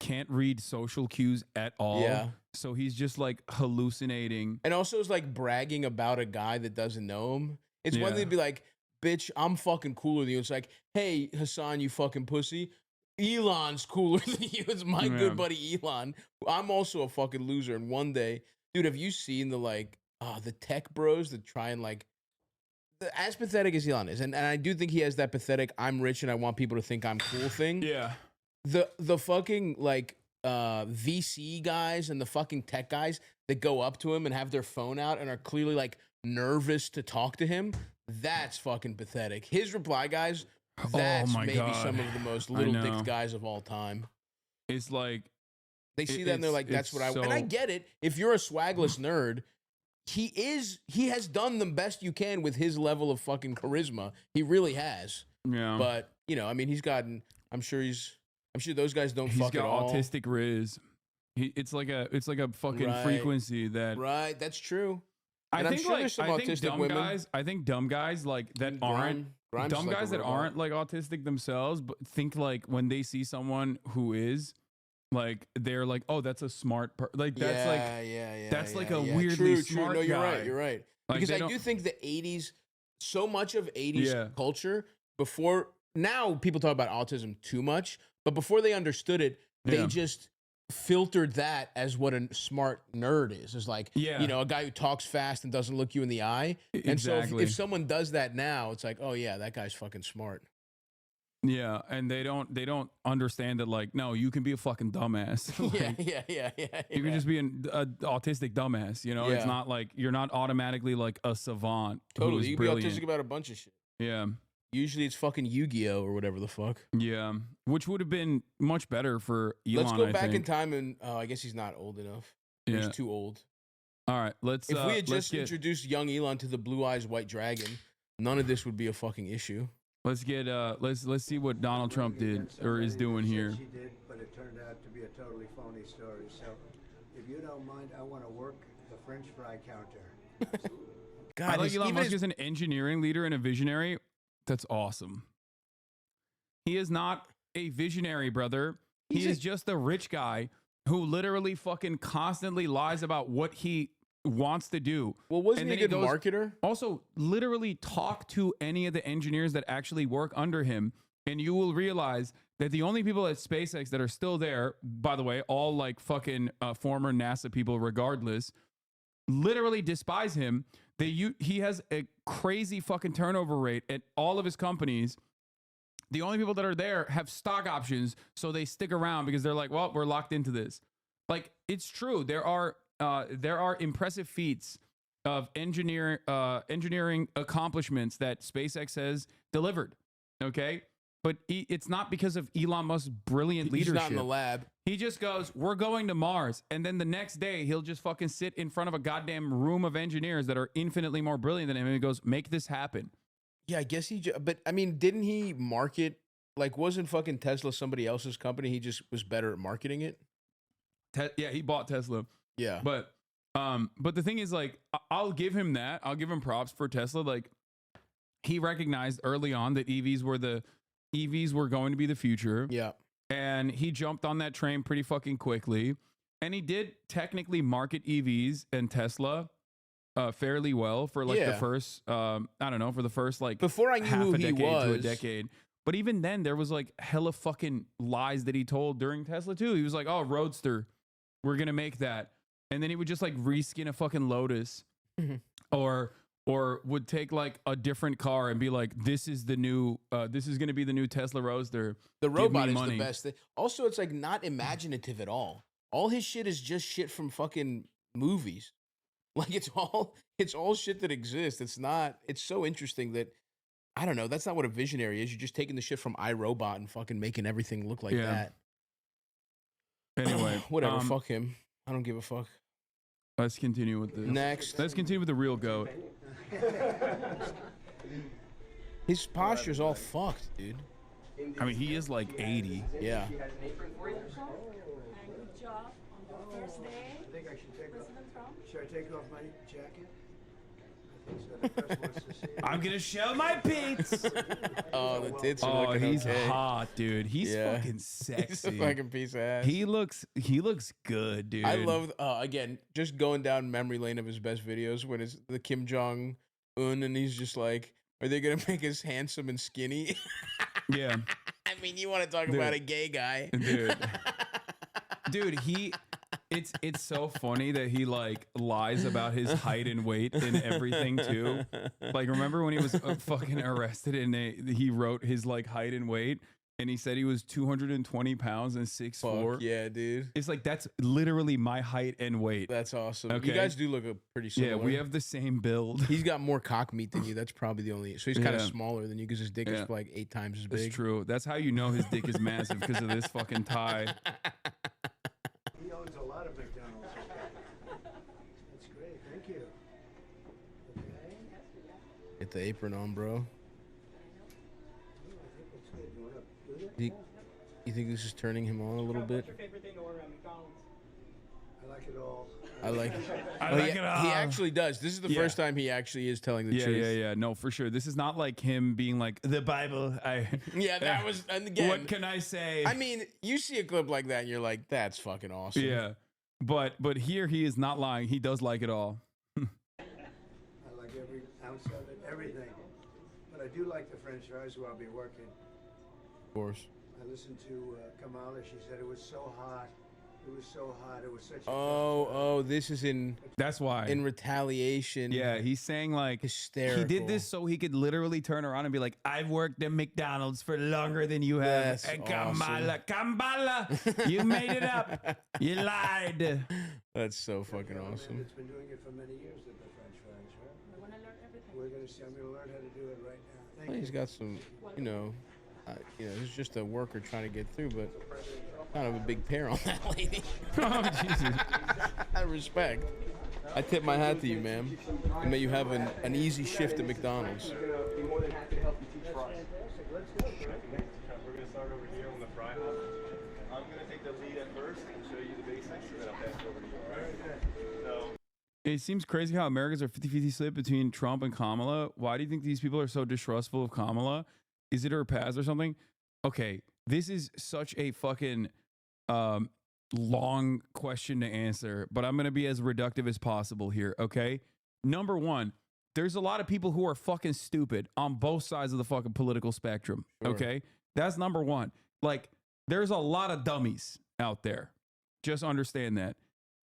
can't read social cues at all. Yeah. So he's just like hallucinating. And also is like bragging about a guy that doesn't know him. It's one thing to be like, bitch, I'm fucking cooler than you. It's like, hey, Hasan, you fucking pussy. Elon's cooler than you. It's my good buddy Elon. I'm also a fucking loser. And one day, dude, have you seen the tech bros that try and like, as pathetic as Elon is, and I do think he has that pathetic I'm rich and I want people to think I'm cool thing. Yeah. The fucking like VC guys and the fucking tech guys that go up to him and have their phone out and are clearly like nervous to talk to him. That's fucking pathetic. His reply guys, that's maybe some of the most little dick guys of all time. It's like they see that and they're like, that's what I want. And I get it. If you're a swagless nerd, he has done the best you can with his level of fucking charisma. He really has. Yeah. But, you know, I mean, I'm sure those guys don't fuck at all. He's got autistic riz. It's like a fucking frequency that. Right, that's true. I think dumb guys like that aren't like autistic themselves, but think like when they see someone who is like, they're like, oh, that's a smart like that's like a weirdly smart guy. No, you're right. Like, because I do think the 80s, so much of 80s culture before, now people talk about autism too much, but before they understood it, they just filtered that as what a smart nerd is. It's like, you know, a guy who talks fast and doesn't look you in the eye. And so if someone does that now, it's like, oh yeah, that guy's fucking smart. Yeah, and they don't understand that, like, no, you can be a fucking dumbass. Like, yeah. You can just be an autistic dumbass, you know? It's not like, you're not automatically like a savant. Totally, you can be autistic about a bunch of shit. Yeah. Usually it's fucking Yu-Gi-Oh! Or whatever the fuck. Yeah, which would have been much better for Elon. Let's go back in time and, I guess he's not old enough. Yeah. He's too old. All right, let's. If we had just introduced young Elon to the Blue Eyes White Dragon, none of this would be a fucking issue. Let's get let's see what Donald Trump did or is doing here. She did, but it turned out to be a totally phony story. So, if you don't mind, I want to work the French fry counter. God, I like Elon Musk is an engineering leader and a visionary. That's awesome. He is not a visionary, brother. He is just a rich guy who literally fucking constantly lies about what he wants to do. Well, wasn't he a good marketer? Also, literally talk to any of the engineers that actually work under him, and you will realize that the only people at SpaceX that are still there, by the way, all like fucking former NASA people regardless, literally despise him. He has a crazy fucking turnover rate at all of his companies. The only people that are there have stock options, so they stick around because they're like, well, we're locked into this. Like, it's true. There are impressive feats of engineering accomplishments that SpaceX has delivered. Okay, but it's not because of Elon Musk's brilliant leadership. He's not in the lab. He just goes, we're going to Mars. And then the next day, he'll just fucking sit in front of a goddamn room of engineers that are infinitely more brilliant than him. And he goes, make this happen. Yeah, I guess but I mean, didn't he market, like, wasn't fucking Tesla somebody else's company? He just was better at marketing it? Yeah, he bought Tesla. Yeah. But But the thing is, like, I'll give him that. I'll give him props for Tesla. Like, he recognized early on that EVs were going to be the future. Yeah. And he jumped on that train pretty fucking quickly. And he did technically market EVs and Tesla fairly well for like the first, I don't know, for the first like before I knew half who a decade he was to a decade. But even then, there was like hella fucking lies that he told during Tesla too. He was like, "Oh, Roadster, we're gonna make that," and then he would just like reskin a fucking Lotus, or would take like a different car and be like, "This is the new, this is gonna be the new Tesla Roadster." The robot is the best thing. Also, it's like not imaginative at all. All his shit is just shit from fucking movies. Like it's all shit that exists. It's so interesting that I don't know. That's not what a visionary is. You're just taking the shit from iRobot and fucking making everything look like that. Anyway, whatever. Fuck him. I don't give a fuck. Let's continue with this. Next. Let's continue with the real GOAT. His posture's all fucked, dude. I mean, he is like 80. Yeah. Good job on the first day. I think I should take President Trump. Should I take off my jacket? I think so. The press wants to see it. I'm gonna show my pits. Oh, the tits are looking he's okay. hot, dude. He's fucking sexy. He's a fucking piece of ass. He looks good, dude. I love again just going down memory lane of his best videos when it's the Kim Jong Un and he's just like, are they gonna make us handsome and skinny? Yeah. I mean, you want to talk about a gay guy, dude. It's so funny that he like lies about his height and weight and everything too. Like, remember when he was fucking arrested and he wrote his like height and weight and he said he was 220 pounds and 6'4"? Yeah, dude. It's like, that's literally my height and weight. That's awesome. Okay. You guys do look pretty similar. Yeah, we have the same build. He's got more cock meat than you. That's probably the only. So he's kind of smaller than you because his dick is like 8 times as big. That's true. That's how you know his dick is massive, because of this fucking tie. He owns a lot of McDonald's. That's great. Thank you. Okay. Get the apron on, bro. You think this is turning him on a little bit? What's your favorite thing to order at McDonald's? I like it all. I like it. I like it all. He actually does. This is the first time he actually is telling the truth. Yeah. No, for sure. This is not like him being like, the Bible. Yeah, that was, and again. What can I say? I mean, you see a clip like that and you're like, that's fucking awesome. Yeah. But here he is not lying. He does like it all. I like every ounce of it, everything. But I do like the French fries while I'll be working. Of course. I listened to Kamala. She said it was so hot. It was so hot. It was such a Oh, this is That's why. in retaliation. Yeah, he's saying like Hysterical. he did this so he could literally turn around and be like, I've worked at McDonald's for longer than you have. That's And awesome. Kamala, you made it up. You lied. That's so fucking awesome. It's been doing it for many years at the French fries, right? I want to learn everything. We're gonna see. I'm gonna learn how to do it right now. Thank Well, you. he's got some, he's just a worker trying to get through, but kind of a big pair on that lady. Oh, Jesus. I respect. I tip my hat to you, ma'am. And may you have an easy shift at McDonald's. We're gonna start over here on the fry hub. I'm gonna take the lead at first and show you the basics, and then I'll pass it over to you. All right? So. It seems crazy how Americans are 50-50 split between Trump and Kamala. Why do you think these people are so distrustful of Kamala? Is it her past or something? Okay, this is such a fucking long question to answer, but I'm going to be as reductive as possible here, okay? Number one, there's a lot of people who are fucking stupid on both sides of the fucking political spectrum, okay? That's number one. Like, there's a lot of dummies out there. Just understand that.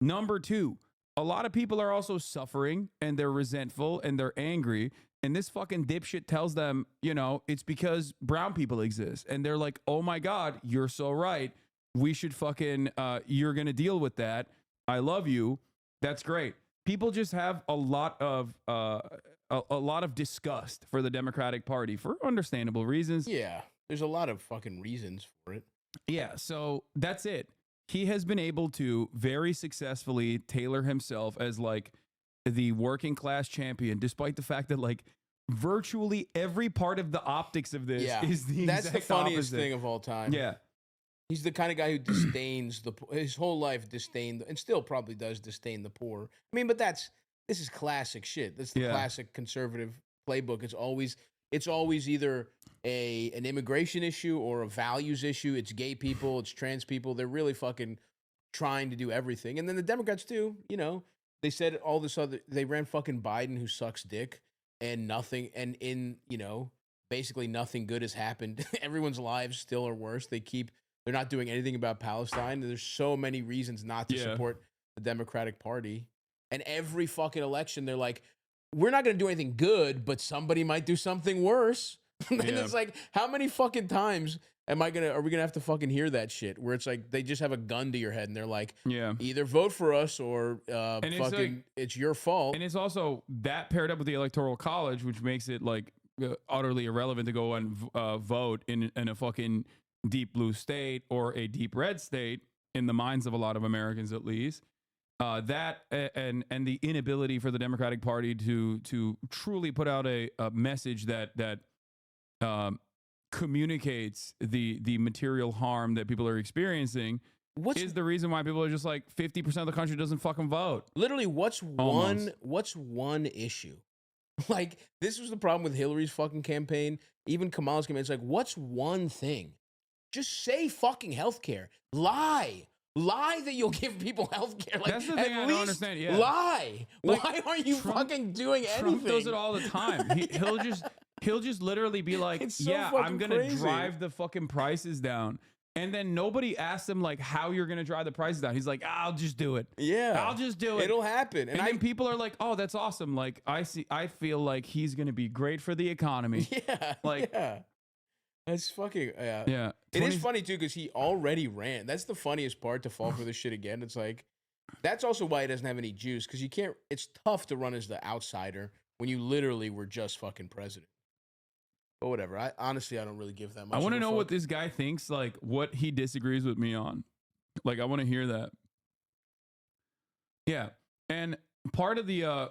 Number two, a lot of people are also suffering and they're resentful and they're angry. And this fucking dipshit tells them, it's because brown people exist. And they're like, oh my God, you're so right. We should fucking, you're going to deal with that. I love you. That's great. People just have a lot of disgust for the Democratic Party for understandable reasons. Yeah, there's a lot of fucking reasons for it. Yeah, so that's it. He has been able to very successfully tailor himself as like the working class champion, despite the fact that like virtually every part of the optics of this is the that's exact the funniest opposite. thing of all time. Yeah. He's the kind of guy who disdains his whole life disdained, and still probably does disdain the poor. I mean, but this is classic shit. That's the classic conservative playbook. It's always either an immigration issue or a values issue. It's gay people, it's trans people. They're really fucking trying to do everything. And then the Democrats too, you know, they said all this other, they ran fucking Biden who sucks dick and nothing, and you know, basically nothing good has happened. Everyone's lives still are worse. They're not doing anything about Palestine. There's so many reasons not to support the Democratic Party. And every fucking election, they're like, we're not going to do anything good, but somebody might do something worse. And it's like, how many fucking times are we going to have to fucking hear that shit? Where it's like, they just have a gun to your head and they're like, either vote for us or it's your fault. And it's also that paired up with the Electoral College, which makes it like utterly irrelevant to go and vote in a fucking deep blue state or a deep red state in the minds of a lot of Americans, at least. That and the inability for the Democratic Party to truly put out a message that communicates the material harm that people are experiencing is the reason why people are just like 50% of the country doesn't fucking vote. Literally, what's one issue? Like, this was the problem with Hillary's fucking campaign, even Kamala's campaign. It's like, what's one thing? Just say fucking healthcare. Lie that you'll give people healthcare. Like, that's the thing I don't understand. Yeah. Lie. Like, why aren't you fucking doing anything? Trump does it all the time. He'll just literally be like, I'm gonna drive the fucking prices down. And then nobody asks him like how you're gonna drive the prices down. He's like, I'll just do it. Yeah. I'll just do it. It'll happen. And then people are like, oh, that's awesome. Like I feel like he's gonna be great for the economy. Yeah. Like That's fucking, yeah. It is funny, too, because he already ran. That's the funniest part, to fall for this shit again. It's like, that's also why he doesn't have any juice, because it's tough to run as the outsider when you literally were just fucking president. But whatever. I don't really give that much. I want to know what this guy thinks, like, what he disagrees with me on. Like, I want to hear that. Yeah. And part of the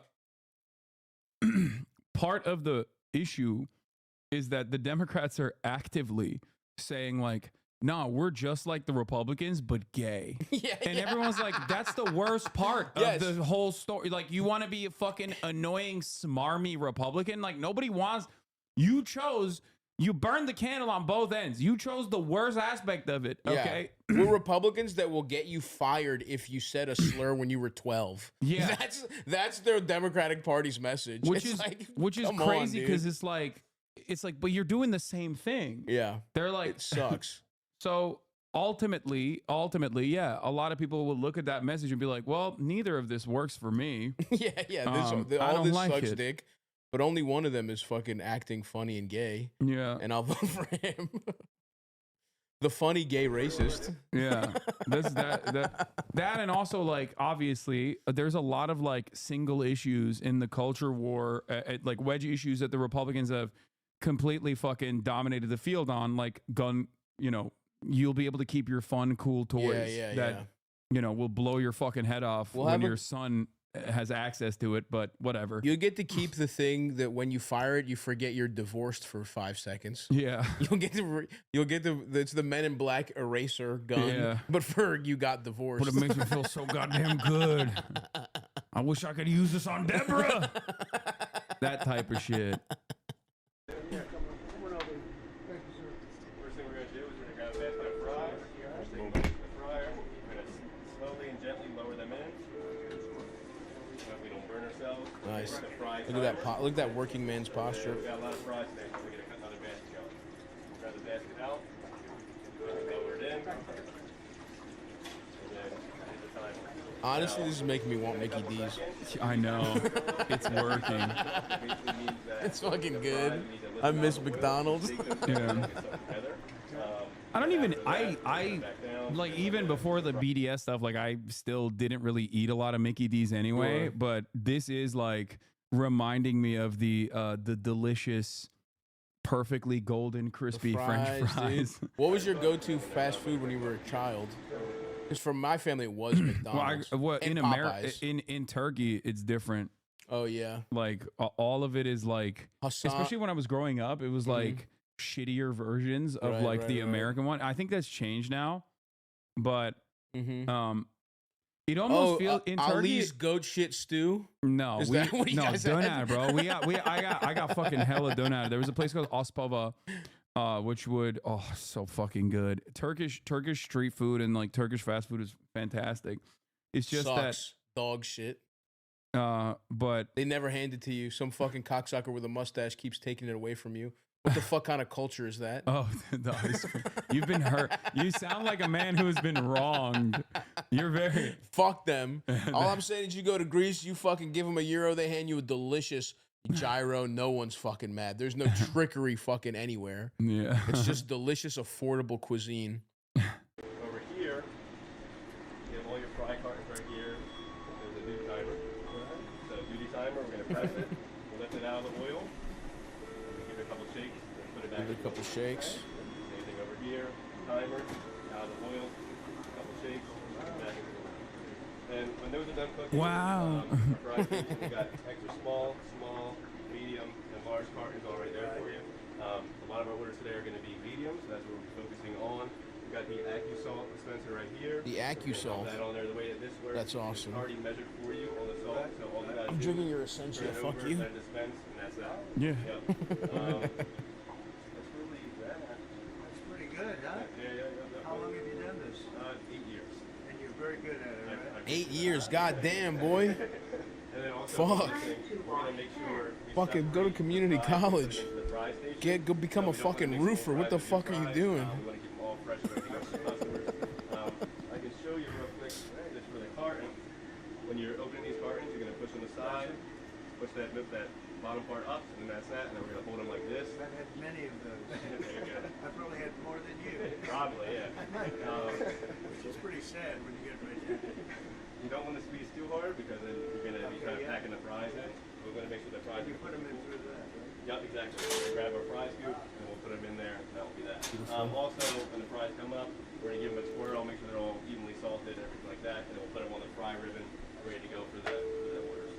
issue is that the Democrats are actively saying like, nah, we're just like the Republicans, but gay. Everyone's like, that's the worst part of the whole story. Like, you want to be a fucking annoying, smarmy Republican? Like, nobody wants, you burned the candle on both ends. You chose the worst aspect of it, okay? We're Republicans that will get you fired if you said a slur when you were 12. Yeah. That's their Democratic Party's message. Which is crazy, because it's like, but you're doing the same thing. Yeah. They're like, it sucks. So ultimately, yeah, a lot of people will look at that message and be like, well, neither of this works for me. All this sucks dick, but only one of them is fucking acting funny and gay. Yeah. And I'll vote for him. The funny gay racist. Yeah. That and also, like, obviously there's a lot of like single issues in the culture war, like wedge issues that the Republicans have completely fucking dominated the field on, like gun, you know, you'll be able to keep your fun, cool toys that, you know, will blow your fucking head off when your son has access to it, but whatever. You'll get to keep the thing that when you fire it, you forget you're divorced for 5 seconds. Yeah. You'll get it's the Men in Black eraser gun, but you got divorced. But it makes me feel so goddamn good. I wish I could use this on Deborah. That type of shit. First thing we're going to do is we're going to grab a basket of fries. First thing we're going to the fryer. We're going to slowly and gently lower them in. So that we don't burn ourselves. Nice. Look at that working man's posture. We've got a lot of fries today, so we're going to cut another basket going. Grab the basket out. Lower it in. And then at the time. Honestly, this is making me want Mickey D's. I know. It's working. It's fucking good. I miss McDonald's. Yeah. I don't even, I like, even before the BDS stuff, like, I still didn't really eat a lot of Mickey D's anyway, but this is like reminding me of the delicious, perfectly golden, crispy French fries. Dude. What was your go-to fast food when you were a child? Because for my family, it was McDonald's. In America, in Turkey, it's different. Oh yeah, like all of it is like, Hasan, especially when I was growing up, it was like shittier versions of the American one. I think that's changed now. but Mm-hmm. it almost feels in Turkey. Ali's goat shit stew. No, Is that what you guys had? donut, bro. I got fucking hella donut. There was a place called Ospava, which would so fucking good. Turkish street food and like Turkish fast food is fantastic. It's just Sucks. Dog shit. but They never hand it to you. Some fucking cocksucker with a mustache keeps taking it away from you. What the fuck kind of culture is that? you've been hurt. You sound like a man who's been wronged. You're very Fuck them. All I'm saying is you go to Greece, you fucking give them €1, they hand you a delicious gyro. No one's fucking mad. There's no trickery fucking anywhere. yeah. It's just delicious, affordable cuisine. Over here, you have all your fry cartons right here. There's a duty timer. So duty timer, we're gonna press it, we'll lift it out of the oil, give it a couple shakes, and put it back. Give it a couple shakes. Same thing over here, timer, out of the oil, a couple shakes, back into the oil. And when those are done cooking, Wow. our fry station, we got extra small, medium, and large cartons all right there for you. A lot of our orders today are going to be medium, so that's what we're focusing on. We've got the AccuSalt dispenser right here. The AccuSalt. That on there, the way that this works. That's awesome. It's already measured for you on the salt, so all you gotta I'm do drinking is your turn Essentia. it Fuck over, you. let it dispense, and that's that. Yeah. Yep. That's really that. That's pretty good, huh? Yeah. How long have you done this? 8 years. And you're very good at it, right? 8 years. Goddamn, boy. And then also, Fuck. we're gonna make sure we Fucking go to separate community the fries college. into the fry station. Go become a So we don't wanna fucking mix all roofer. What fries the with fuck are you fries. doing? We want to keep them all fresh for everything else for customers. I can show you real quick, just for the carton. When you're opening these cartons, you're going to push on the side, push that bottom part up, and then that's that, and then we're going to hold them like this. I've had many of those. There you go. I've probably had more than you. Probably, yeah. Which is pretty sad when you get right there. You don't want to squeeze too hard because then you're going to be kind of packing the fries in. We're going to make sure the fries You put them in through that, right? Yep, exactly. We're going to grab our fry scoop and we'll put them in there. And that'll be that. Also, when the fries come up, we're going to give them a twirl, make sure they're all evenly salted and everything like that. And then we'll put them on the fry ribbon, ready to go for the orders.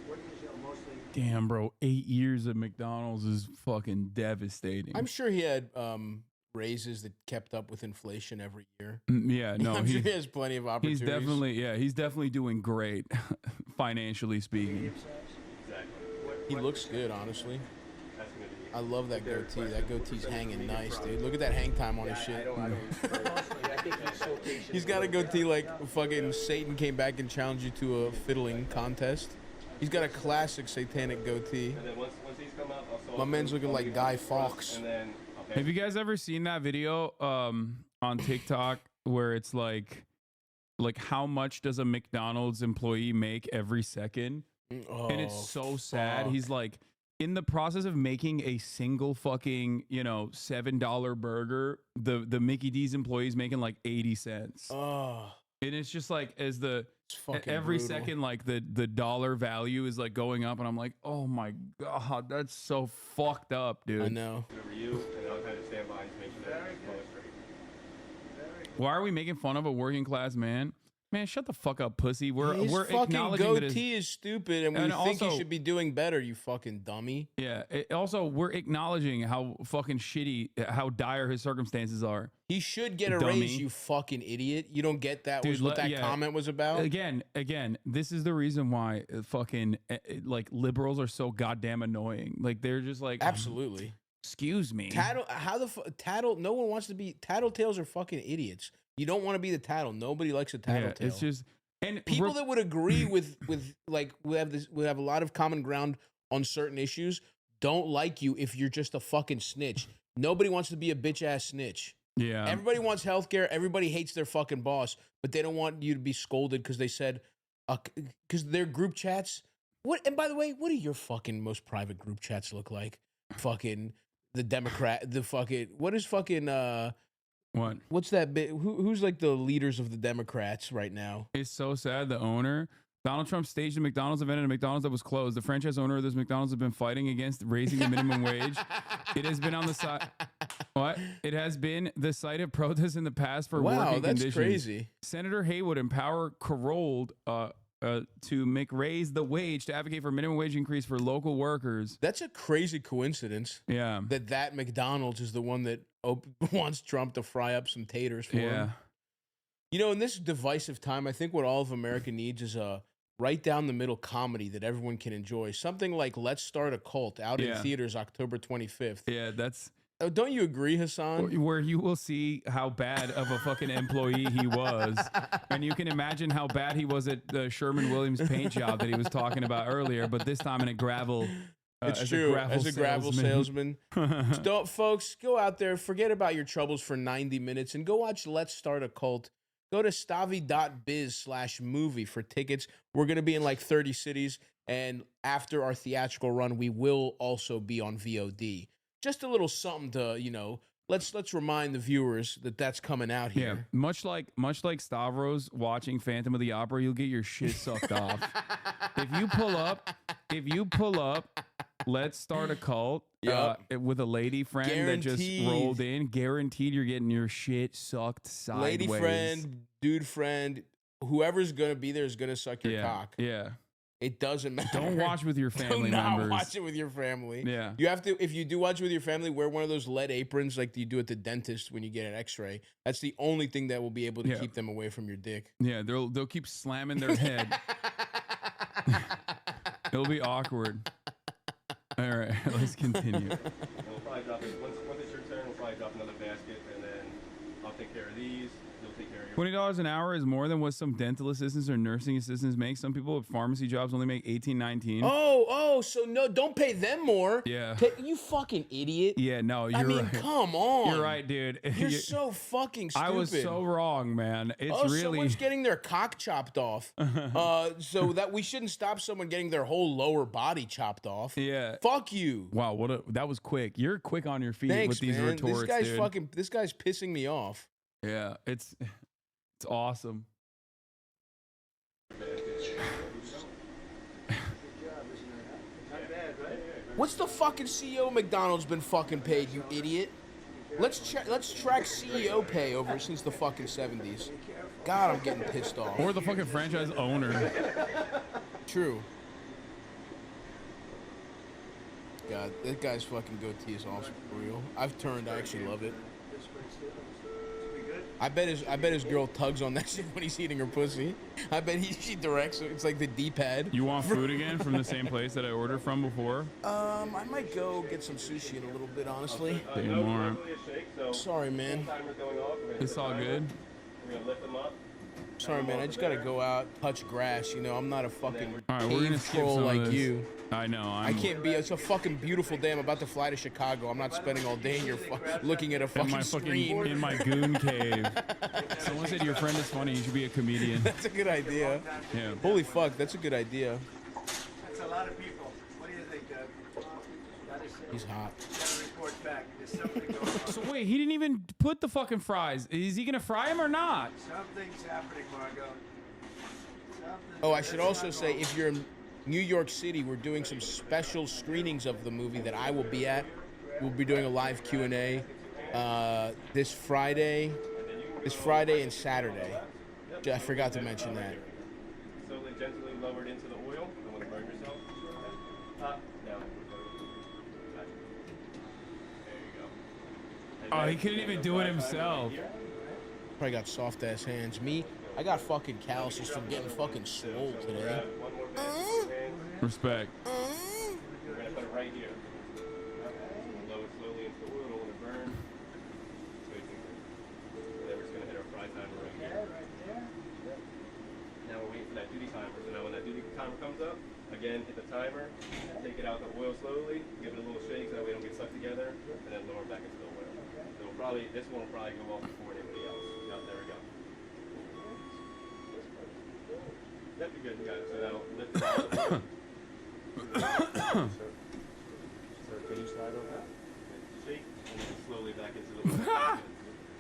What do you sell mostly? Damn, bro. 8 years at McDonald's is fucking devastating. I'm sure he had raises that kept up with inflation every year. Yeah, no, I'm sure he has plenty of opportunities. he's definitely doing great, financially speaking. Exactly. He looks good, honestly. That's going to be. I love that goatee. That goatee's hanging nice, dude. Look at that hang time on his shit. He's got a goatee like fucking Satan came back and challenged you to a fiddling contest. He's got a classic satanic goatee. And then once these come up, I'll salt My man's them, looking I'll like give Guy them a crust, Fawkes. And then Have you guys ever seen that video on TikTok where it's like how much does a McDonald's employee make every second? Oh, And it's so sad. fuck. He's like in the process of making a single fucking, $7 burger, the Mickey D's employees making like 80 cents. Oh, And it's just like as the it's fucking every brutal. second like the dollar value is like going up and I'm like, "Oh my god, that's so fucked up, dude." I know. over you, and I'll kind of stand by to make sure that it's flowing straight. Why are we making fun of a working class man? Man, shut the fuck up, pussy. His We're fucking acknowledging that his, goatee is stupid, and we And think he also- should be doing better. You fucking dummy. also we're acknowledging how fucking shitty, how dire his circumstances are. He should get a Dummy. raise. You fucking idiot. You don't get that. Dude, Was what that yeah. comment was about. Again, this is the reason why fucking like liberals are so goddamn annoying. Like they're just like, Absolutely. excuse me. Tattle. How the tattle? No one wants to be tattletales. Are fucking idiots. You don't want to be the tattle. Nobody likes a tattletale. It's just and People that would agree with like we have a lot of common ground on certain issues don't like you if you're just a fucking snitch. Nobody wants to be a bitch ass snitch. yeah. Everybody wants healthcare. Everybody hates their fucking boss, but they don't want you to be scolded because they said because their group chats. What? And by the way, what do your fucking most private group chats look like? Fucking the Democrat. The fucking what is fucking What? what's that bit? Who's like the leaders of the Democrats right now? It's so sad. The owner, Donald Trump, staged a McDonald's event at a McDonald's that was closed. The franchise owner of this McDonald's has been fighting against raising the minimum wage. It has been on the side. What? It has been the site of protests in the past for Wow, working that's conditions. crazy. Senator Haywood and Power Carolled to raise the wage, to advocate for minimum wage increase for local workers. That's a crazy coincidence. Yeah. That McDonald's is the one that wants Trump to fry up some taters for him. You know, in this divisive time, I think what all of America needs is a right down the middle comedy that everyone can enjoy. Something like Let's Start a Cult out in theaters October 25th. Yeah, that's... Oh, don't you agree, Hasan? Where you will see how bad of a fucking employee he was. And you can imagine how bad he was at the Sherman-Williams paint job that he was talking about earlier, but this time in a gravel... It's true. As a gravel salesman. Don't, folks, go out there, forget about your troubles for 90 minutes, and go watch Let's Start a Cult. Go to stavi.biz/movie for tickets. We're going to be in like 30 cities, and after our theatrical run, we will also be on VOD. Just a little something to, you know, let's remind the viewers that that's coming out here. Yeah, much like Stavros watching Phantom of the Opera, you'll get your shit sucked off. If you pull up, Let's Start a Cult with a lady friend that just rolled in. Guaranteed you're getting your shit sucked sideways. Lady friend, dude friend, whoever's gonna be there is gonna suck your cock. Yeah. It doesn't matter. Don't watch with your family members. Don't watch it with your family. Yeah. You have to, if you do watch it with your family, wear one of those lead aprons like you do at the dentist when you get an x-ray. That's the only thing that will be able to keep them away from your dick. Yeah, they'll keep slamming their head. It'll be awkward. All right, let's continue. We'll probably drop it, once it's your turn, we'll probably drop another basket, and then I'll take care of these. You'll take care of your... $20 an hour is more than what some dental assistants or nursing assistants make. Some people with pharmacy jobs only make $18, $19. Oh, so no, don't pay them more. Yeah. You fucking idiot. Yeah, no, you're right. Come on. You're right, dude. You're so fucking stupid. I was so wrong, man. It's really... someone's getting their cock chopped off. So that we shouldn't stop someone getting their whole lower body chopped off. Yeah. Fuck you. Wow, that was quick. You're quick on your feet Thanks, with these man. retorts, This guy's pissing me off. Yeah, it's awesome. What's the fucking CEO of McDonald's been fucking paid, you idiot? Let's track CEO pay over since the fucking 70s. God, I'm getting pissed off. Or the fucking franchise owner. True. God, that guy's fucking goatee is awesome for real. I've turned. I actually love it. I bet his girl tugs on that shit when he's eating her pussy. I bet she directs it. It's like the D-pad. You want food again from the same place that I ordered from before? I might go get some sushi in a little bit, honestly. More. Sorry, man. It's all good. We're gonna lift them up. Sorry, man. I just gotta go out, touch grass. You know, I'm not a fucking cave troll like you. I know. I can't be. It's a fucking beautiful day. I'm about to fly to Chicago. I'm not spending all day in your looking at a fucking screen. In my goon cave. Someone said your friend is funny. You should be a comedian. That's a good idea. Yeah. Holy fuck, that's a good idea. That's a lot of people. What do you think, Doug? He's hot. Gotta report back. There's something going on. So wait, he didn't even put the fucking fries. Is he gonna fry them or not? Something's happening, Margot. Oh, I should also say, if you're in New York City, we're doing some special screenings of the movie that I will be at. We'll be doing a live Q&A this Friday and Saturday. I forgot to mention that. Slowly, gently lowered into the oil. Don't want to burn yourself. Up, down. There you go. Oh, he couldn't even do it himself. Probably got soft ass hands. Me, I got fucking calluses from getting fucking swole today. Respect. We're gonna put it right here. Lower slowly into the oil. Don't want to burn. So you can, whatever's gonna hit our fry timer right here. Now we're waiting for that duty timer. So now when that duty timer comes up, again hit the timer, take it out the oil slowly, give it a little shake so that we don't get stuck together, and then lower it back into the oil. So this one will probably go off before anybody else. Yep, there we go. That'd be good. Got it. So now lift it out. So can you slide on that? Shake and then slowly back into the oil.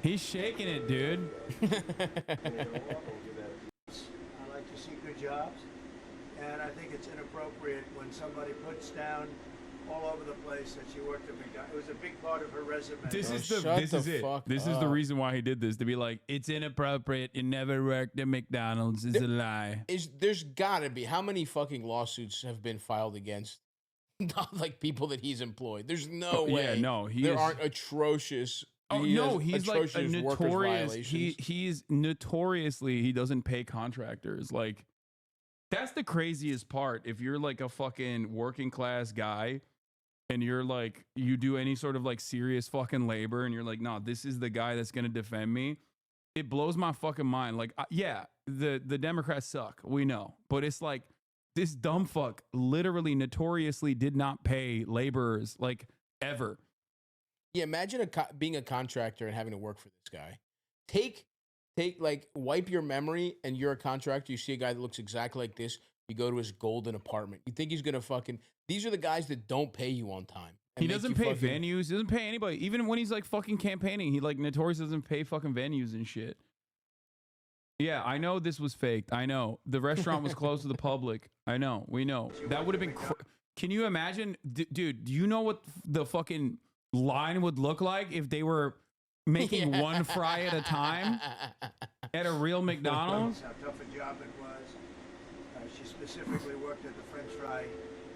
He's shaking it, dude. I like to see good jobs, and I think it's inappropriate when somebody puts down all over the place that she worked at McDonald's. It was a big part of her resume. This Oh, is the shut this the is it. fuck This is the up. reason why he did this, to be like, it's inappropriate. It never worked at McDonald's. It's a lie. There's gotta be, how many fucking lawsuits have been filed against like people that he's employed? There's no way. Yeah, no, there aren't atrocious. Oh he no, has he's like a atrocious workers' notorious. violations. He's notoriously, he doesn't pay contractors. Like, that's the craziest part. If you're like a fucking working class guy and you're like, you do any sort of like serious fucking labor and you're like, no, this is the guy that's gonna defend me. It blows my fucking mind. Like, yeah, the Democrats suck. We know, but it's like, this dumb fuck literally notoriously did not pay laborers like ever. Yeah, imagine being a contractor and having to work for this guy. Take like, wipe your memory, and you're a contractor. You see a guy that looks exactly like this. You go to his golden apartment. You think he's gonna fucking? These are the guys that don't pay you on time. He doesn't pay venues. He doesn't pay anybody. Even when he's like fucking campaigning, he like notoriously doesn't pay fucking venues and shit. Yeah, I know this was faked. I know the restaurant was closed to the public. I know. We know that would have been. Can you imagine, dude? Do you know what the fucking line would look like if they were making one fry at a time at a real McDonald's? How tough a job it was. She specifically worked at the French fry,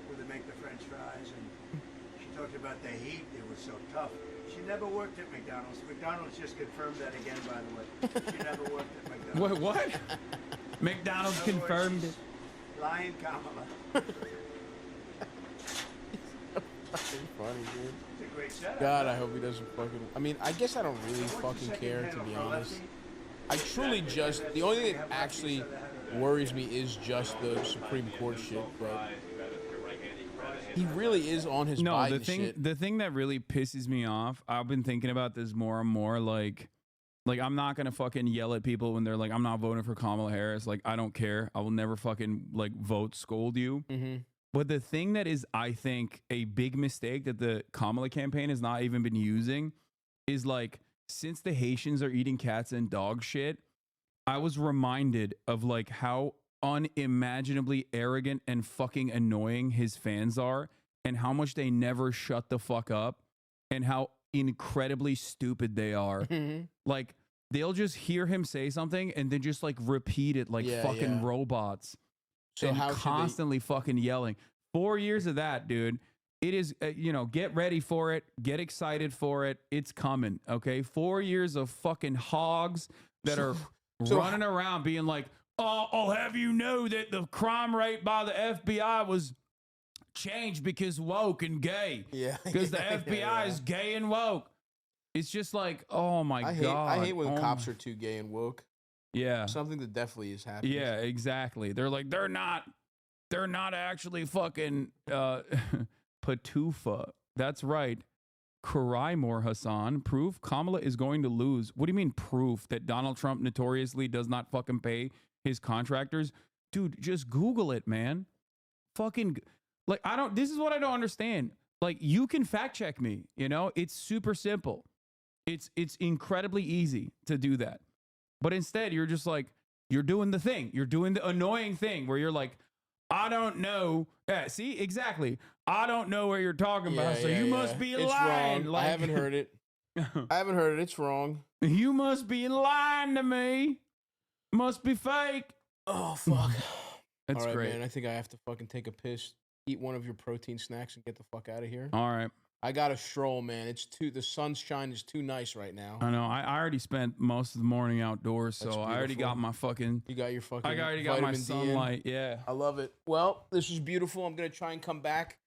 where they make the French fries, and she talked about the heat. It was so tough. She never worked at McDonald's. McDonald's just confirmed that again, by the way. She never worked at McDonald's. What? McDonald's In other words, confirmed she's it. Lying Kamala. Funny, dude. It's a great setup. God, I hope he doesn't fucking. I mean, I guess I don't really fucking care, to be honest. I truly just, the only thing that actually worries me is just the Supreme Court shit. But he really is on his Biden shit. The thing that really pisses me off, I've been thinking about this more and more. Like I'm not gonna fucking yell at people when they're like, I'm not voting for Kamala Harris. Like, I don't care. I will never fucking like vote scold you. Mm-hmm. But the thing that is, I think, a big mistake that the Kamala campaign has not even been using is like, since the Haitians are eating cats and dog shit, I was reminded of like how unimaginably arrogant and fucking annoying his fans are, and how much they never shut the fuck up, and how incredibly stupid they are. Mm-hmm. Like, they'll just hear him say something and then just like repeat it like fucking robots. So and constantly fucking yelling. 4 years of that, dude. It is, get ready for it. Get excited for it. It's coming, okay? 4 years of fucking hogs that are running around being like, oh, I'll have you know that the crime rate by the FBI was changed because woke and gay. Yeah. Because the FBI is gay and woke. It's just like, oh my God. I hate when cops are too gay and woke. Yeah. Something that definitely is happening. Yeah, exactly. They're like, they're not actually fucking Patufa. That's right. Karaimor Hasan. Proof Kamala is going to lose. What do you mean proof that Donald Trump notoriously does not fucking pay his contractors? Dude, just Google it, man. Fucking, like, this is what I don't understand. Like, you can fact check me, it's super simple. It's incredibly easy to do that. But instead, you're just like, you're doing the thing. You're doing the annoying thing where you're like, I don't know. Yeah, see, exactly. I don't know what you're talking about, so you must be lying. Wrong. Like, I haven't heard it. It's wrong. You must be lying to me. Must be fake. Oh, fuck. That's all right, great. Man, I think I have to fucking take a piss, eat one of your protein snacks, and get the fuck out of here. All right. I got to stroll, man. The sunshine is too nice right now. I know. I already spent most of the morning outdoors, so I already got my fucking. You got your fucking. I already got my sunlight. Yeah. I love it. Well, this is beautiful. I'm gonna try and come back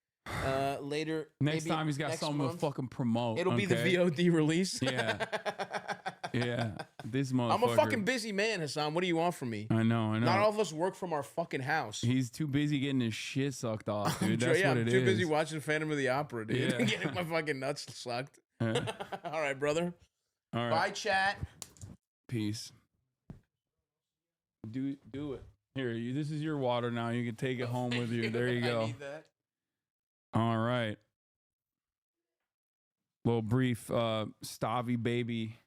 later. Next time he's got something to fucking promote. It'll be the VOD release. Yeah. Yeah. This motherfucker. I'm a fucking busy man, Hasan. What do you want from me? I know. Not all of us work from our fucking house. He's too busy getting his shit sucked off, dude. That's what it is. I'm too busy watching Phantom of the Opera, dude. Yeah. Getting my fucking nuts sucked. Yeah. All right, brother. All right. Bye, chat. Peace. Do it. Here, this is your water now. You can take it home with you. There you go. I need that. All right. Little brief Stavy baby